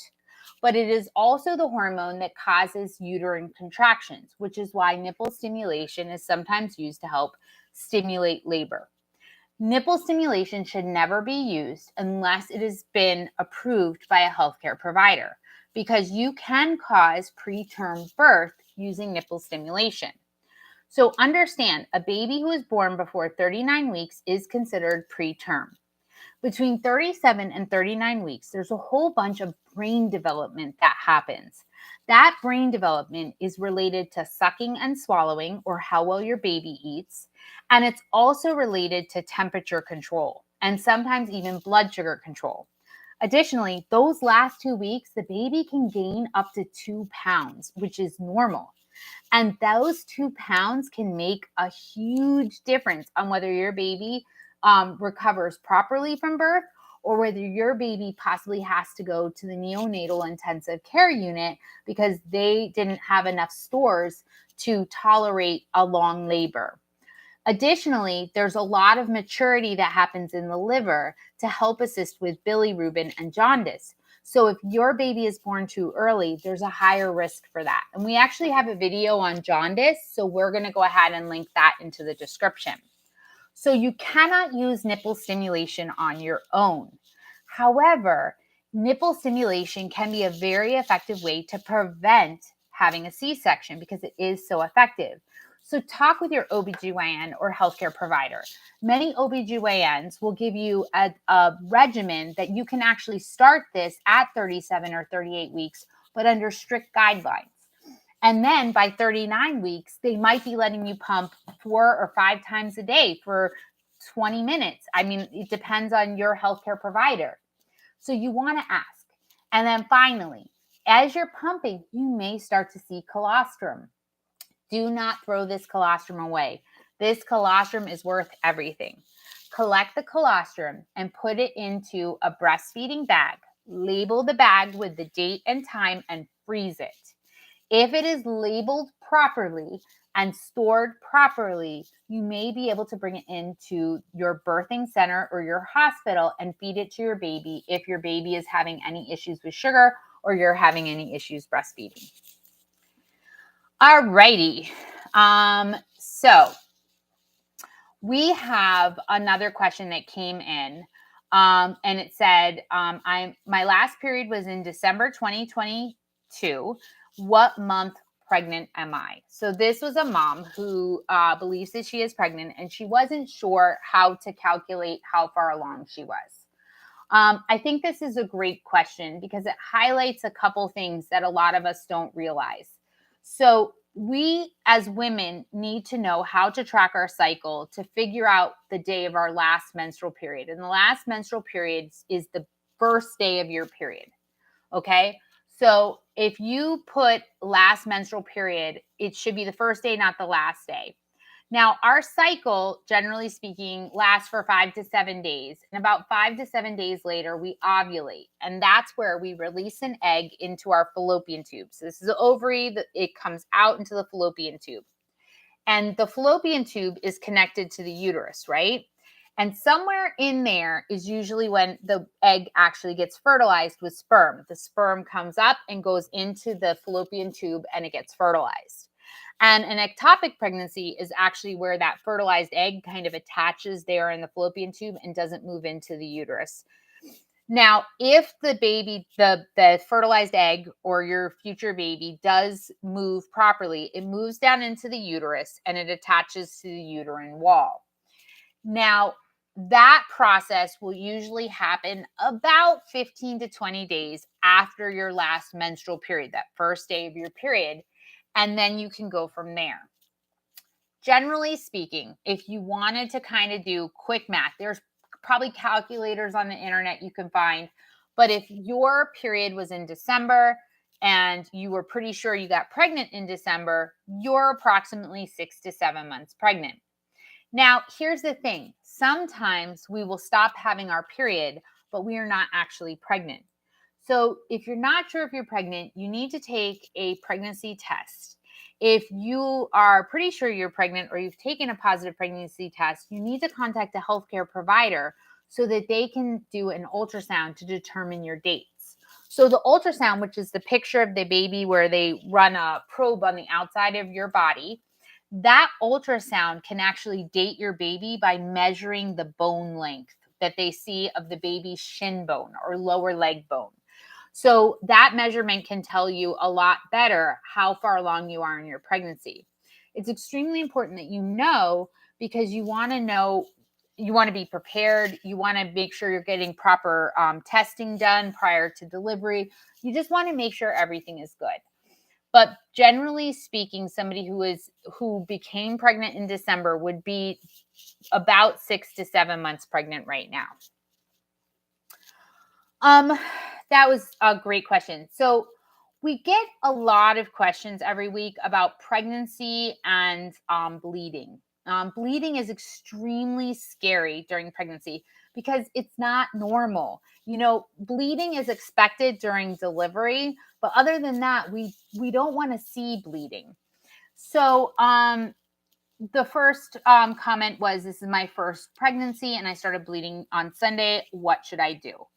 but it is also the hormone that causes uterine contractions, which is why nipple stimulation is sometimes used to help stimulate labor. Nipple stimulation should never be used unless it has been approved by a healthcare provider, because you can cause preterm birth using nipple stimulation. So understand, a baby who is born before 39 weeks is considered preterm. Between 37 and 39 weeks, there's a whole bunch of brain development that happens. That brain development is related to sucking and swallowing, or how well your baby eats. And it's also related to temperature control and sometimes even blood sugar control. Additionally, those last 2 weeks, the baby can gain up to 2 pounds, which is normal. And those 2 pounds can make a huge difference on whether your baby recovers properly from birth or whether your baby possibly has to go to the neonatal intensive care unit because they didn't have enough stores to tolerate a long labor. Additionally, there's a lot of maturity that happens in the liver to help assist with bilirubin and jaundice. So if your baby is born too early, there's a higher risk for that. And we actually have a video on jaundice, so we're going to go ahead and link that into the description. So you cannot use nipple stimulation on your own. However, nipple stimulation can be a very effective way to prevent having a C-section because it is so effective. So talk with your OBGYN or healthcare provider. Many OBGYNs will give you a regimen that you can actually start this at 37 or 38 weeks, but under strict guidelines. And then by 39 weeks, they might be letting you pump 4 or 5 times a day for 20 minutes. I mean, it depends on your healthcare provider. So you want to ask. And then finally, as you're pumping, you may start to see colostrum. Do not throw this colostrum away. This colostrum is worth everything. Collect the colostrum and put it into a breastfeeding bag. Label the bag with the date and time and freeze it. If it is labeled properly and stored properly, you may be able to bring it into your birthing center or your hospital and feed it to your baby if your baby is having any issues with sugar or you're having any issues breastfeeding. All righty. So we have another question that came in. And it said, my last period was in December 2022. What month pregnant am I? So this was a mom who believes that she is pregnant and she wasn't sure how to calculate how far along she was. I think this is a great question because it highlights a couple things that a lot of us don't realize. So we as women need to know how to track our cycle to figure out the day of our last menstrual period. And the last menstrual period is the first day of your period. Okay. So if you put last menstrual period, it should be the first day, not the last day. Now, our cycle, generally speaking, lasts for 5 to 7 days. And about 5 to 7 days later, we ovulate. And that's where we release an egg into our fallopian tube. So this is the ovary. It comes out into the fallopian tube. And the fallopian tube is connected to the uterus, right? And somewhere in there is usually when the egg actually gets fertilized with sperm. The sperm comes up and goes into the fallopian tube and it gets fertilized. And an ectopic pregnancy is actually where that fertilized egg kind of attaches there in the fallopian tube and doesn't move into the uterus. Now, if the baby, the fertilized egg or your future baby does move properly, it moves down into the uterus and it attaches to the uterine wall. Now, that process will usually happen about 15 to 20 days after your last menstrual period, that first day of your period. And then you can go from there. Generally speaking, if you wanted to kind of do quick math, there's probably calculators on the internet you can find. But if your period was in December and you were pretty sure you got pregnant in December, you're approximately 6 to 7 months pregnant. Now, here's the thing. Sometimes we will stop having our period, but we are not actually pregnant. So if you're not sure if you're pregnant, you need to take a pregnancy test. If you are pretty sure you're pregnant or you've taken a positive pregnancy test, you need to contact a healthcare provider so that they can do an ultrasound to determine your dates. So the ultrasound, which is the picture of the baby where they run a probe on the outside of your body, that ultrasound can actually date your baby by measuring the bone length that they see of the baby's shin bone or lower leg bone. So that measurement can tell you a lot better how far along you are in your pregnancy. It's extremely important that you know because you want to know, you want to be prepared. You want to make sure you're getting proper testing done prior to delivery. You just want to make sure everything is good. But generally speaking, somebody who became pregnant in December would be about 6 to 7 months pregnant right now. That was a great question. So we get a lot of questions every week about pregnancy and bleeding. Bleeding is extremely scary during pregnancy because it's not normal. You know, bleeding is expected during delivery, but other than that, we don't want to see bleeding. So the first comment was, this is my first pregnancy and I started bleeding on Sunday. What should I do?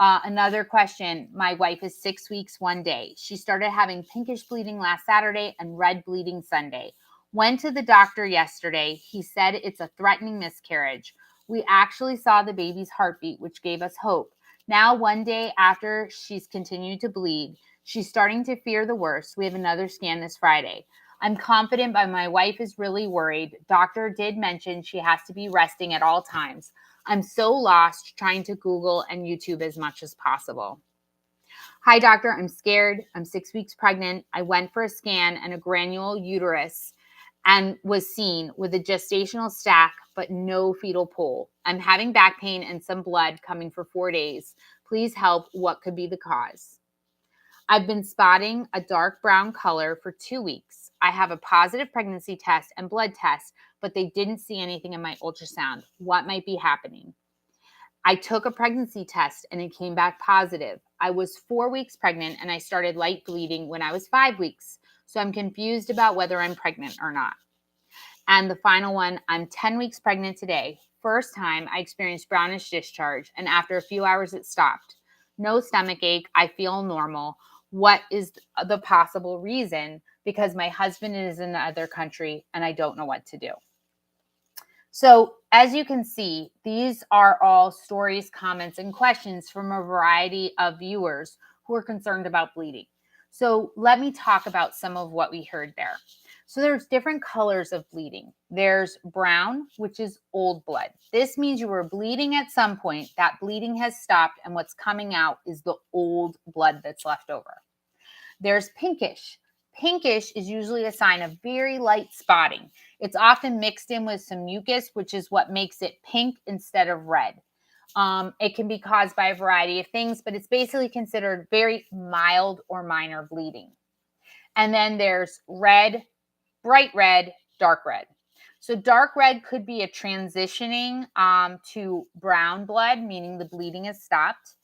Another question. My wife is 6 weeks, 1 day. She started having pinkish bleeding last Saturday and red bleeding Sunday. Went to the doctor yesterday. He said it's a threatening miscarriage. We actually saw the baby's heartbeat, which gave us hope. Now, 1 day after she's continued to bleed, she's starting to fear the worst. We have another scan this Friday. I'm confident, but my wife is really worried. Doctor did mention she has to be resting at all times. I'm so lost trying to Google and YouTube as much as possible. Hi, doctor. I'm scared. I'm 6 weeks pregnant. I went for a scan and a granule uterus and was seen with a gestational sac, but no fetal pole. I'm having back pain and some blood coming for 4 days. Please help. What could be the cause? I've been spotting a dark brown color for 2 weeks. I have a positive pregnancy test and blood test, but they didn't see anything in my ultrasound. What might be happening? I took a pregnancy test and it came back positive. I was 4 weeks pregnant and I started light bleeding when I was 5 weeks. So I'm confused about whether I'm pregnant or not. And the final one, I'm 10 weeks pregnant today. First time I experienced brownish discharge, and after a few hours it stopped. No stomach ache. I feel normal. What is the possible reason? Because my husband is in another country and I don't know what to do. So as you can see, these are all stories, comments, and questions from a variety of viewers who are concerned about bleeding. So let me talk about some of what we heard there. So there's different colors of bleeding. There's brown, which is old blood. This means you were bleeding at some point. That bleeding has stopped, and what's coming out is the old blood that's left over. There's pinkish. Pinkish is usually a sign of very light spotting. It's often mixed in with some mucus, which is what makes it pink instead of red. It can be caused by a variety of things, but it's basically considered very mild or minor bleeding. And then there's red, bright red, dark red. So dark red could be a transitioning to brown blood, meaning the bleeding has stopped.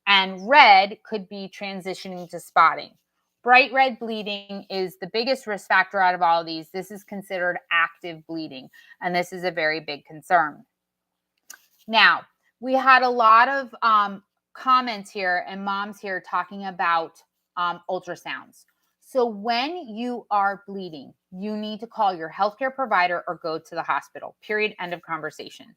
And red could be transitioning to spotting. Bright red bleeding is the biggest risk factor out of all of these. This is considered active bleeding, and this is a very big concern. Now, we had a lot of comments here and moms here talking about ultrasounds. So when you are bleeding, you need to call your healthcare provider or go to the hospital. Period. End of conversation.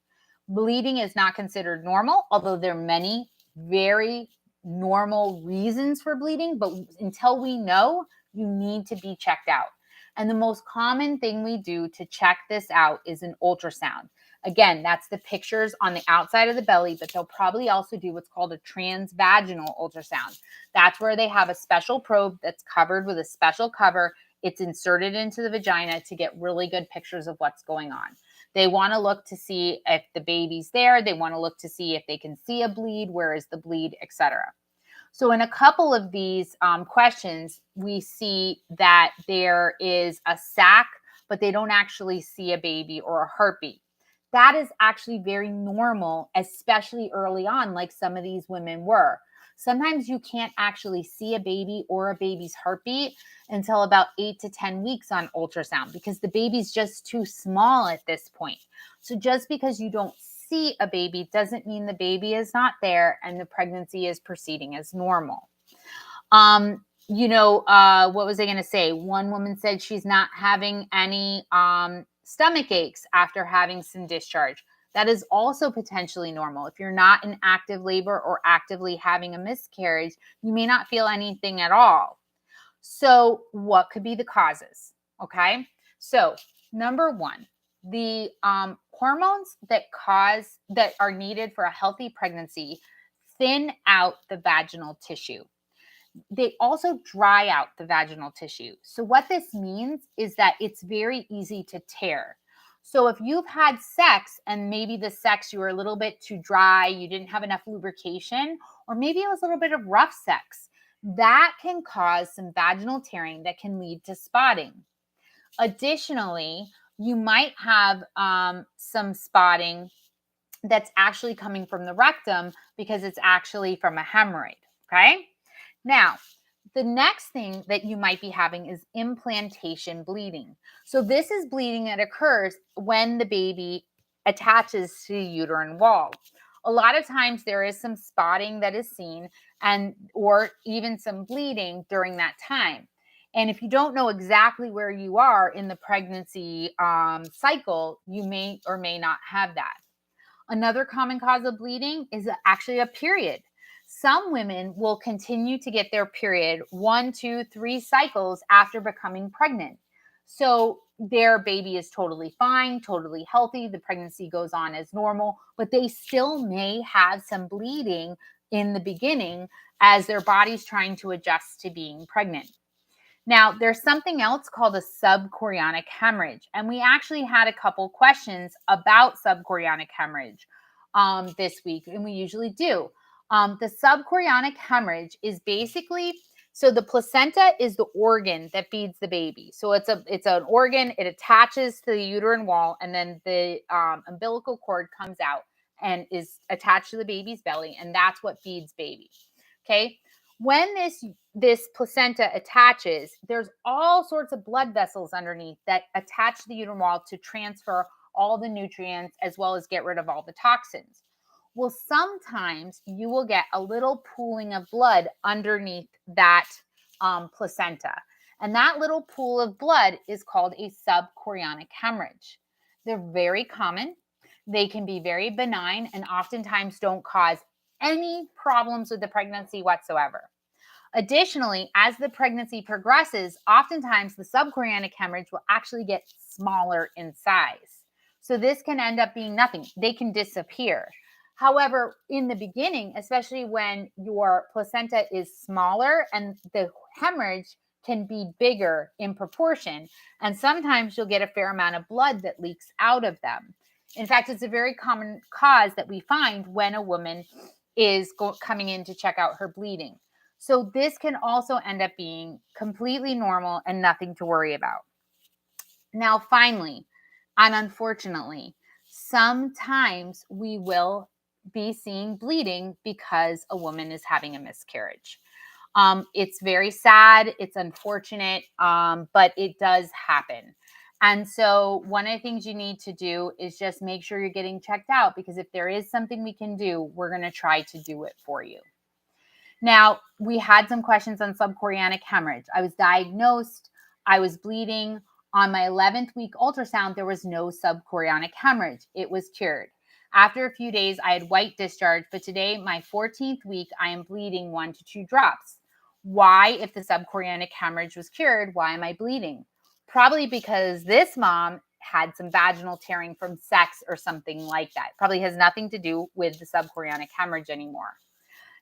Bleeding is not considered normal, although there are many very normal reasons for bleeding, but until we know, you need to be checked out. And the most common thing we do to check this out is an ultrasound. Again, that's the pictures on the outside of the belly, but they'll probably also do what's called a transvaginal ultrasound. That's where they have a special probe that's covered with a special cover. It's inserted into the vagina to get really good pictures of what's going on. They want to look to see if the baby's there. They want to look to see if they can see a bleed, where is the bleed, etc. So in a couple of these questions, we see that there is a sac, but they don't actually see a baby or a heartbeat. That is actually very normal, especially early on, like some of these women were. Sometimes you can't actually see a baby or a baby's heartbeat until about 8 to 10 weeks on ultrasound because the baby's just too small at this point. So just because you don't see a baby doesn't mean the baby is not there and the pregnancy is proceeding as normal. What was I going to say? One woman said she's not having any stomach aches after having some discharge. That is also potentially normal. If you're not in active labor or actively having a miscarriage, you may not feel anything at all. So what could be the causes? Okay. So number one, the hormones that are needed for a healthy pregnancy thin out the vaginal tissue. They also dry out the vaginal tissue. So what this means is that it's very easy to tear. So if you've had sex and maybe the sex you were a little bit too dry, you didn't have enough lubrication, or maybe it was a little bit of rough sex, that can cause some vaginal tearing that can lead to spotting. Additionally, you might have some spotting that's actually coming from the rectum because it's actually from a hemorrhoid, okay? Now, the next thing that you might be having is implantation bleeding. So this is bleeding that occurs when the baby attaches to the uterine wall. A lot of times there is some spotting that is seen or even some bleeding during that time. And if you don't know exactly where you are in the pregnancy cycle, you may or may not have that. Another common cause of bleeding is actually a period. Some women will continue to get their period 1, 2, 3 cycles after becoming pregnant. So their baby is totally fine, totally healthy. The pregnancy goes on as normal, but they still may have some bleeding in the beginning as their body's trying to adjust to being pregnant. Now, there's something else called a subchorionic hemorrhage. And we actually had a couple questions about subchorionic hemorrhage this week, and we usually do. The subchorionic hemorrhage is basically, so the placenta is the organ that feeds the baby. So it's an organ, it attaches to the uterine wall, and then the umbilical cord comes out and is attached to the baby's belly, and that's what feeds baby. Okay. When this placenta attaches, there's all sorts of blood vessels underneath that attach to the uterine wall to transfer all the nutrients as well as get rid of all the toxins. Well, sometimes you will get a little pooling of blood underneath that placenta. And that little pool of blood is called a subchorionic hemorrhage. They're very common. They can be very benign and oftentimes don't cause any problems with the pregnancy whatsoever. Additionally, as the pregnancy progresses, oftentimes the subchorionic hemorrhage will actually get smaller in size. So this can end up being nothing. They can disappear. However, in the beginning, especially when your placenta is smaller and the hemorrhage can be bigger in proportion, and sometimes you'll get a fair amount of blood that leaks out of them. In fact, it's a very common cause that we find when a woman is coming in to check out her bleeding. So this can also end up being completely normal and nothing to worry about. Now, finally, and unfortunately, sometimes we will be seeing bleeding because a woman is having a miscarriage. It's very sad, it's unfortunate, but it does happen. And so one of the things you need to do is just make sure you're getting checked out, because if there is something we can do, we're going to try to do it for you. Now, we had some questions on subchorionic hemorrhage. I was diagnosed, I was bleeding. On my 11th week ultrasound, there was no subchorionic hemorrhage. It was cured. After a few days, I had white discharge, but today, my 14th week, I am bleeding 1 to 2 drops. Why, if the subchorionic hemorrhage was cured, why am I bleeding? Probably because this mom had some vaginal tearing from sex or something like that. Probably has nothing to do with the subchorionic hemorrhage anymore.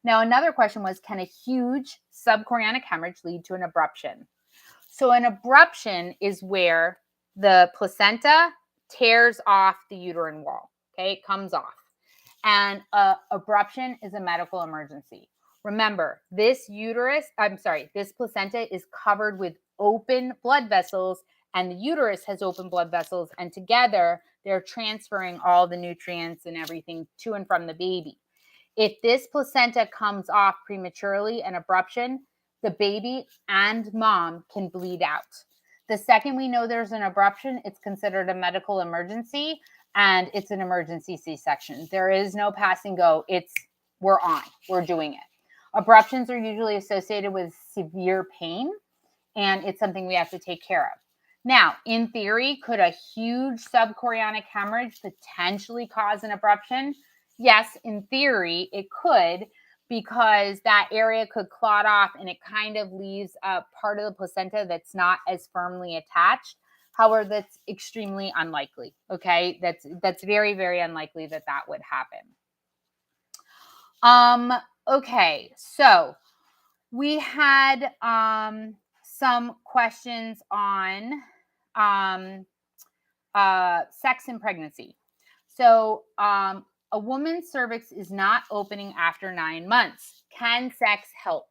Now, another question was, can a huge subchorionic hemorrhage lead to an abruption? So an abruption is where the placenta tears off the uterine wall. Okay, it comes off. And abruption is a medical emergency. Remember, this placenta is covered with open blood vessels, and the uterus has open blood vessels, and together they're transferring all the nutrients and everything to and from the baby. If this placenta comes off prematurely, an abruption, the baby and mom can bleed out. The second we know there's an abruption, it's considered a medical emergency, and it's an emergency C-section. There is no pass and go. We're doing it. Abruptions are usually associated with severe pain, and it's something we have to take care of. Now, in theory, could a huge subchorionic hemorrhage potentially cause an abruption? Yes, in theory, it could, because that area could clot off and it kind of leaves a part of the placenta that's not as firmly attached. However, that's extremely unlikely. Okay, that's very, very unlikely that would happen. Okay, so we had some questions on sex and pregnancy. So a woman's cervix is not opening after 9 months. Can sex help?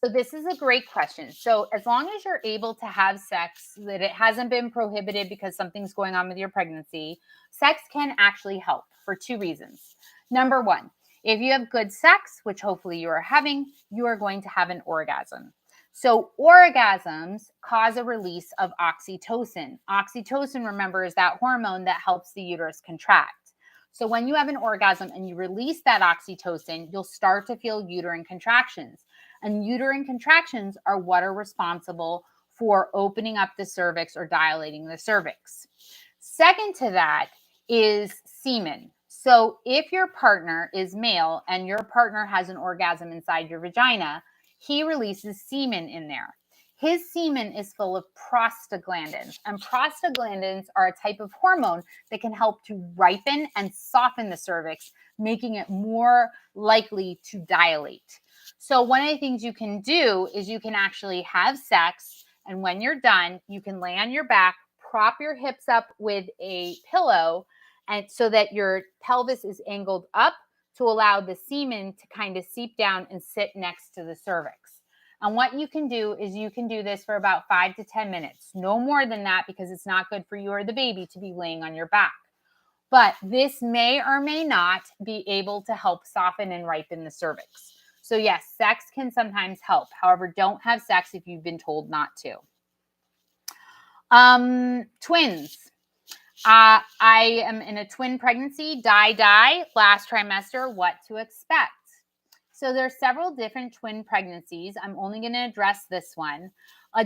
So this is a great question. So as long as you're able to have sex, that it hasn't been prohibited because something's going on with your pregnancy, sex can actually help for 2 reasons. Number 1, if you have good sex, which hopefully you are having, you are going to have an orgasm. So orgasms cause a release of oxytocin. Oxytocin, remember, is that hormone that helps the uterus contract. So when you have an orgasm and you release that oxytocin, you'll start to feel uterine contractions. And uterine contractions are what are responsible for opening up the cervix or dilating the cervix. Second to that is semen. So if your partner is male and your partner has an orgasm inside your vagina, he releases semen in there. His semen is full of prostaglandins, and prostaglandins are a type of hormone that can help to ripen and soften the cervix, making it more likely to dilate. So one of the things you can do is you can actually have sex, and when you're done, you can lay on your back, prop your hips up with a pillow, and so that your pelvis is angled up to allow the semen to kind of seep down and sit next to the cervix. And what you can do is you can do this for about 5 to 10 minutes, no more than that, because it's not good for you or the baby to be laying on your back. But this may or may not be able to help soften and ripen the cervix. So yes, sex can sometimes help. However, don't have sex if you've been told not to. Twins. I am in a twin pregnancy, last trimester, what to expect. So there's several different twin pregnancies. I'm only going to address this one. A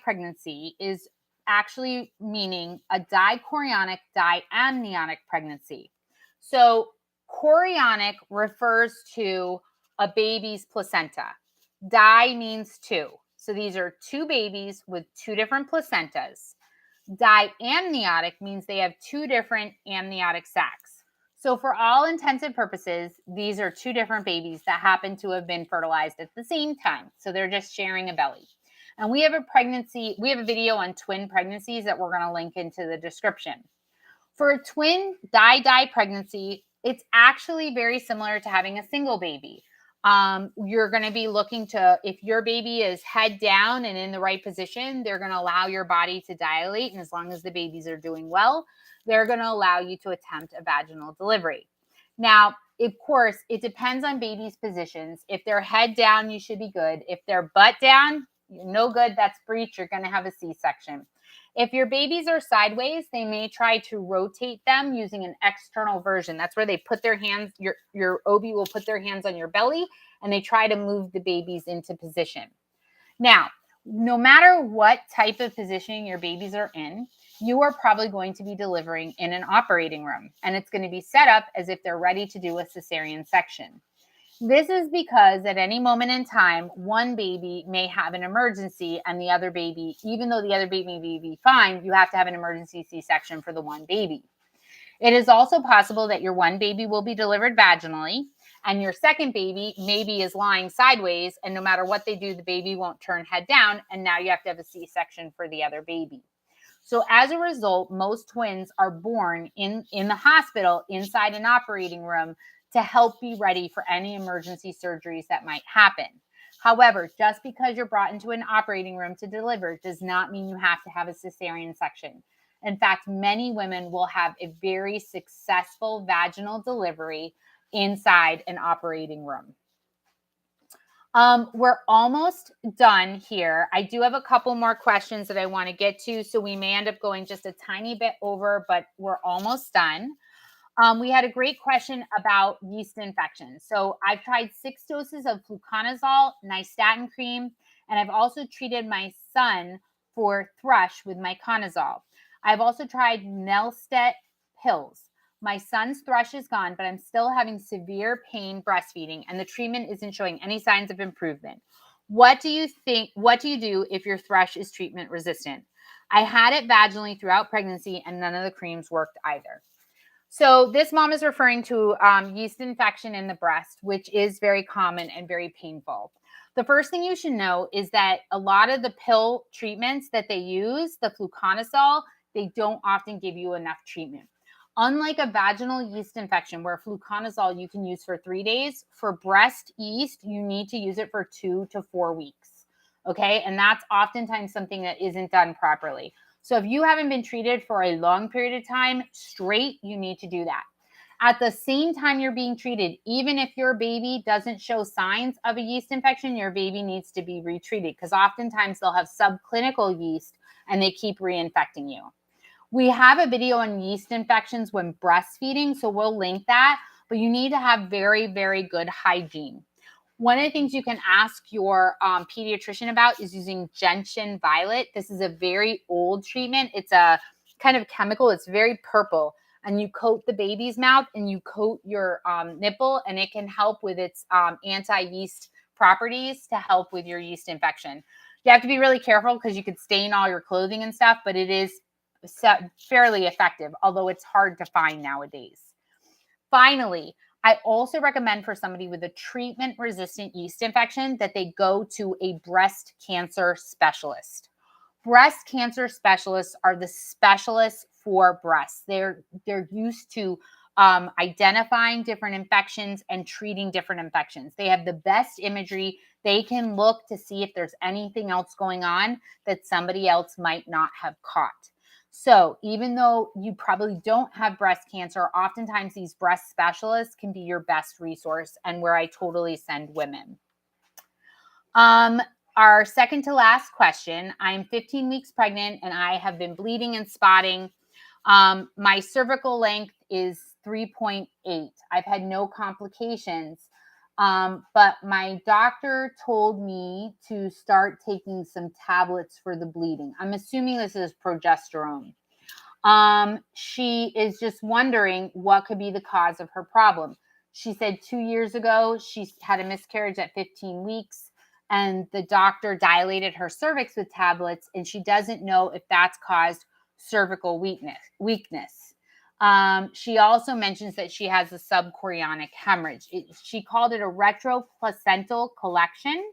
pregnancy is actually meaning a dichorionic, diamniotic pregnancy. So chorionic refers to a baby's placenta. Di means two. So these are two babies with two different placentas. Diamniotic means they have two different amniotic sacs. So for all intents and purposes, these are two different babies that happen to have been fertilized at the same time. So they're just sharing a belly. And we have a video on twin pregnancies that we're going to link into the description. For a twin di pregnancy, it's actually very similar to having a single baby. You're going to be looking to, if your baby is head down and in the right position, they're going to allow your body to dilate. And as long as the babies are doing well, they're going to allow you to attempt a vaginal delivery. Now, of course, it depends on baby's positions. If they're head down, you should be good. If they're butt down, no good. That's breech. You're going to have a C-section. If your babies are sideways, they may try to rotate them using an external version. That's where they put their hands, your OB will put their hands on your belly, and they try to move the babies into position. Now, no matter what type of position your babies are in, you are probably going to be delivering in an operating room, and it's going to be set up as if they're ready to do a cesarean section. This is because at any moment in time, one baby may have an emergency and the other baby, even though the other baby may be fine, you have to have an emergency C-section for the one baby. It is also possible that your one baby will be delivered vaginally and your second baby maybe is lying sideways, and no matter what they do, the baby won't turn head down, and now you have to have a C-section for the other baby. So as a result, most twins are born in the hospital inside an operating room to help be ready for any emergency surgeries that might happen. However, just because you're brought into an operating room to deliver does not mean you have to have a cesarean section. In fact, many women will have a very successful vaginal delivery inside an operating room. We're almost done here. I do have a couple more questions that I want to get to, so we may end up going just a tiny bit over, but we're almost done. We had a great question about yeast infections. So I've tried 6 doses of fluconazole, nystatin cream, and I've also treated my son for thrush with miconazole. I've also tried Nelstet pills. My son's thrush is gone, but I'm still having severe pain breastfeeding, and the treatment isn't showing any signs of improvement. What do you think? What do you do if your thrush is treatment resistant? I had it vaginally throughout pregnancy, and none of the creams worked either. So this mom is referring to yeast infection in the breast, which is very common and very painful. The first thing you should know is that a lot of the pill treatments that they use, the fluconazole, they don't often give you enough treatment. Unlike a vaginal yeast infection where fluconazole you can use for 3 days, for breast yeast, you need to use it for 2 to 4 weeks. Okay, and that's oftentimes something that isn't done properly. So if you haven't been treated for a long period of time straight, you need to do that. At the same time you're being treated, even if your baby doesn't show signs of a yeast infection, your baby needs to be retreated because oftentimes they'll have subclinical yeast and they keep reinfecting you. We have a video on yeast infections when breastfeeding, so we'll link that, but you need to have very, very good hygiene. One of the things you can ask your pediatrician about is using gentian violet. This is a very old treatment. It's a kind of chemical. It's very purple. And you coat the baby's mouth and you coat your nipple, and it can help with its anti-yeast properties to help with your yeast infection. You have to be really careful because you could stain all your clothing and stuff, but it is fairly effective, although it's hard to find nowadays. Finally, I also recommend for somebody with a treatment-resistant yeast infection that they go to a breast cancer specialist. Breast cancer specialists are the specialists for breasts. They're used to identifying different infections and treating different infections. They have the best imagery. They can look to see if there's anything else going on that somebody else might not have caught. So even though you probably don't have breast cancer, oftentimes these breast specialists can be your best resource and where I totally send women. Our second to last question. I'm 15 weeks pregnant and I have been bleeding and spotting. My cervical length is 3.8. I've had no complications. But my doctor told me to start taking some tablets for the bleeding. I'm assuming this is progesterone. She is just wondering what could be the cause of her problem. She said 2 years ago, she had a miscarriage at 15 weeks and the doctor dilated her cervix with tablets, and she doesn't know if that's caused cervical weakness. She also mentions that she has a subchorionic hemorrhage. She called it a retroplacental collection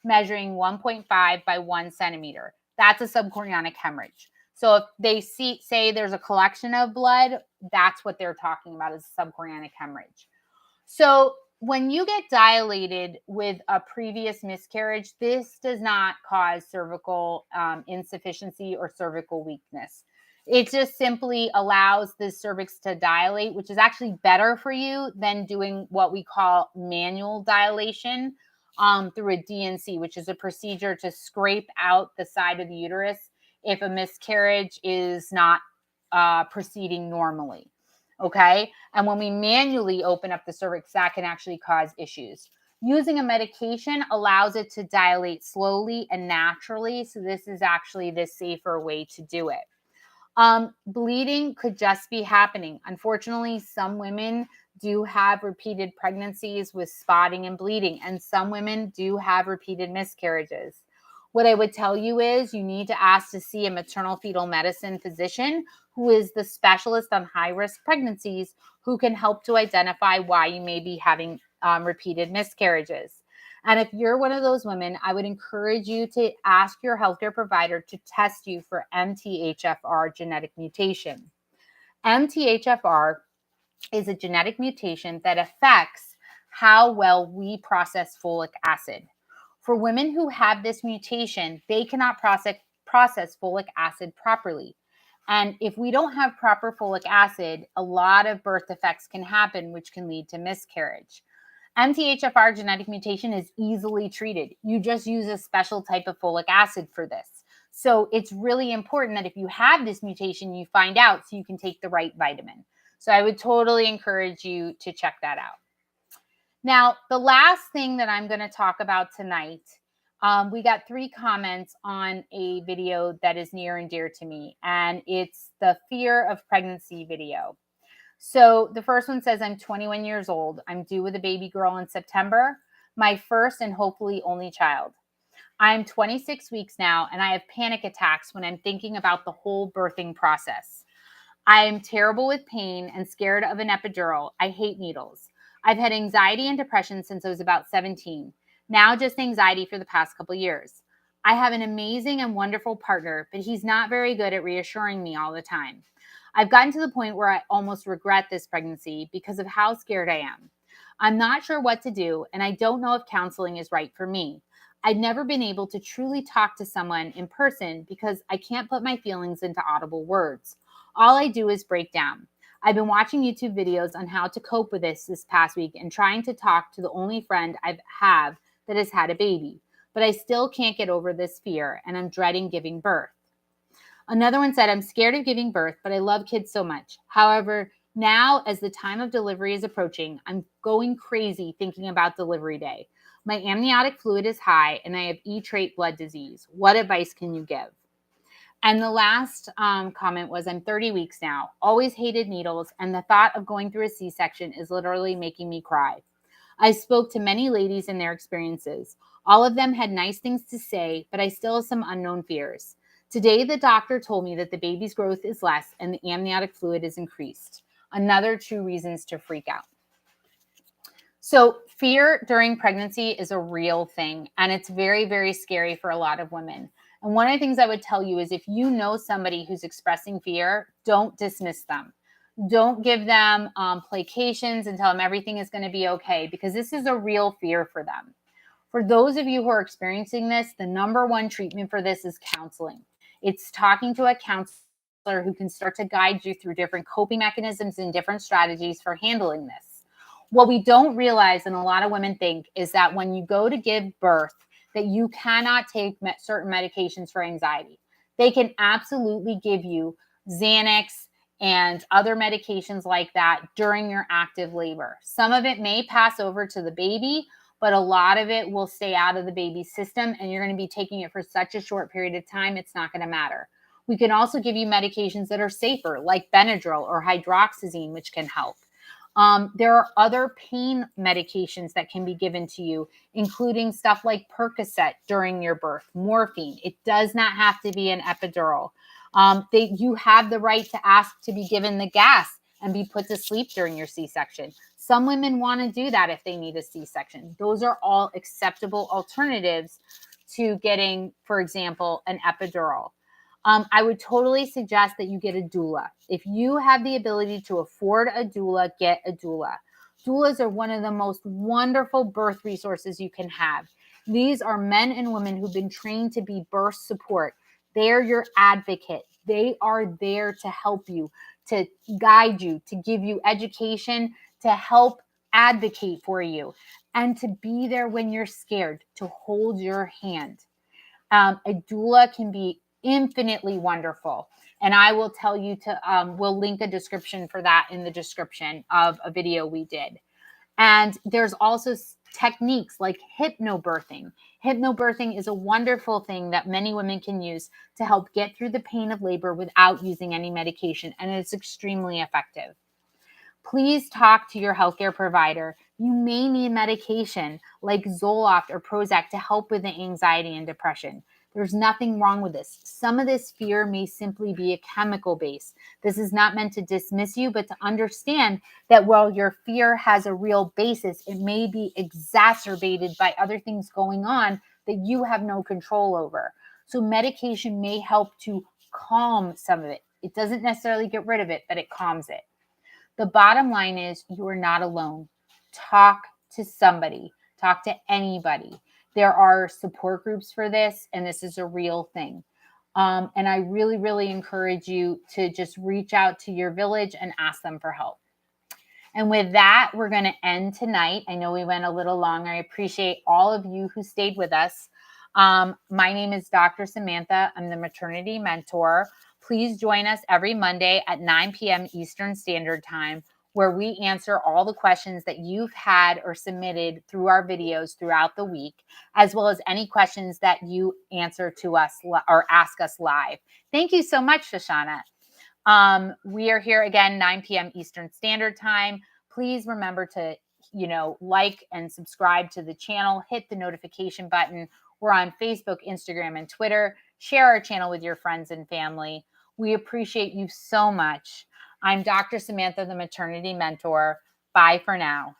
measuring 1.5 by 1 centimeter. That's a subchorionic hemorrhage. So if they say there's a collection of blood, that's what they're talking about is subchorionic hemorrhage. So when you get dilated with a previous miscarriage, this does not cause cervical insufficiency or cervical weakness. It just simply allows the cervix to dilate, which is actually better for you than doing what we call manual dilation through a DNC, which is a procedure to scrape out the side of the uterus if a miscarriage is not proceeding normally. Okay. And when we manually open up the cervix, that can actually cause issues. Using a medication allows it to dilate slowly and naturally. So this is actually the safer way to do it. Bleeding could just be happening. Unfortunately, some women do have repeated pregnancies with spotting and bleeding, and some women do have repeated miscarriages. What I would tell you is you need to ask to see a maternal fetal medicine physician who is the specialist on high-risk pregnancies who can help to identify why you may be having repeated miscarriages. And if you're one of those women, I would encourage you to ask your healthcare provider to test you for MTHFR genetic mutation. MTHFR is a genetic mutation that affects how well we process folic acid. For women who have this mutation, they cannot process folic acid properly. And if we don't have proper folic acid, a lot of birth defects can happen, which can lead to miscarriage. MTHFR genetic mutation is easily treated. You just use a special type of folic acid for this. So it's really important that if you have this mutation, you find out so you can take the right vitamin. So I would totally encourage you to check that out. Now, the last thing that I'm going to talk about tonight, we got 3 comments on a video that is near and dear to me, and it's the fear of pregnancy video. So the first one says, I'm 21 years old. I'm due with a baby girl in September, my first and hopefully only child. I'm 26 weeks now, and I have panic attacks when I'm thinking about the whole birthing process. I am terrible with pain and scared of an epidural. I hate needles. I've had anxiety and depression since I was about 17. Now just anxiety for the past couple years. I have an amazing and wonderful partner, but he's not very good at reassuring me all the time. I've gotten to the point where I almost regret this pregnancy because of how scared I am. I'm not sure what to do, and I don't know if counseling is right for me. I've never been able to truly talk to someone in person because I can't put my feelings into audible words. All I do is break down. I've been watching YouTube videos on how to cope with this past week and trying to talk to the only friend I have that has had a baby, but I still can't get over this fear and I'm dreading giving birth. Another one said, I'm scared of giving birth, but I love kids so much. However, now as the time of delivery is approaching, I'm going crazy thinking about delivery day. My amniotic fluid is high and I have E-trait blood disease. What advice can you give? And the last comment was, I'm 30 weeks now, always hated needles, and the thought of going through a C-section is literally making me cry. I spoke to many ladies and their experiences. All of them had nice things to say, but I still have some unknown fears. Today, the doctor told me that the baby's growth is less and the amniotic fluid is increased. Another 2 reasons to freak out. So fear during pregnancy is a real thing, and it's very, very scary for a lot of women. And one of the things I would tell you is if you know somebody who's expressing fear, don't dismiss them. Don't give them placations and tell them everything is going to be okay, because this is a real fear for them. For those of you who are experiencing this, the number one treatment for this is counseling. It's talking to a counselor who can start to guide you through different coping mechanisms and different strategies for handling this. What we don't realize, and a lot of women think, is that when you go to give birth, that you cannot take certain medications for anxiety. They can absolutely give you Xanax and other medications like that during your active labor. Some of it may pass over to the baby, but a lot of it will stay out of the baby's system, and you're going to be taking it for such a short period of time, it's not going to matter. We can also give you medications that are safer, like Benadryl or hydroxyzine, which can help. There are other pain medications that can be given to you, including stuff like Percocet during your birth, morphine. It does not have to be an epidural. You have the right to ask to be given the gas and be put to sleep during your C-section. Some women want to do that if they need a C-section. Those are all acceptable alternatives to getting, for example, an epidural. I would totally suggest that you get a doula. If you have the ability to afford a doula, get a doula. Doulas are one of the most wonderful birth resources you can have. These are men and women who've been trained to be birth support. They're your advocate. They are there to help you, to guide you, to give you education, to help advocate for you, and to be there when you're scared, to hold your hand. A doula can be infinitely wonderful. And I will tell you we'll link a description for that in the description of a video we did. And there's also techniques like hypnobirthing. Hypnobirthing is a wonderful thing that many women can use to help get through the pain of labor without using any medication. And it's extremely effective. Please talk to your healthcare provider. You may need medication like Zoloft or Prozac to help with the anxiety and depression. There's nothing wrong with this. Some of this fear may simply be a chemical base. This is not meant to dismiss you, but to understand that while your fear has a real basis, it may be exacerbated by other things going on that you have no control over. So medication may help to calm some of it. It doesn't necessarily get rid of it, but it calms it. The bottom line is you are not alone. Talk to somebody. Talk to anybody. There are support groups for this, and this is a real thing. And I really, really encourage you to just reach out to your village and ask them for help. And with that, we're going to end tonight. I know we went a little long. I appreciate all of you who stayed with us. My name is Dr. Samantha. I'm the maternity mentor. Please join us every Monday at 9 p.m. Eastern Standard Time, where we answer all the questions that you've had or submitted through our videos throughout the week, as well as any questions that you answer to us or ask us live. Thank you so much, Shoshana. We are here again, 9 p.m. Eastern Standard Time. Please remember to, like and subscribe to the channel, hit the notification button. We're on Facebook, Instagram, and Twitter. Share our channel with your friends and family. We appreciate you so much. I'm Dr. Samantha, the maternity mentor. Bye for now.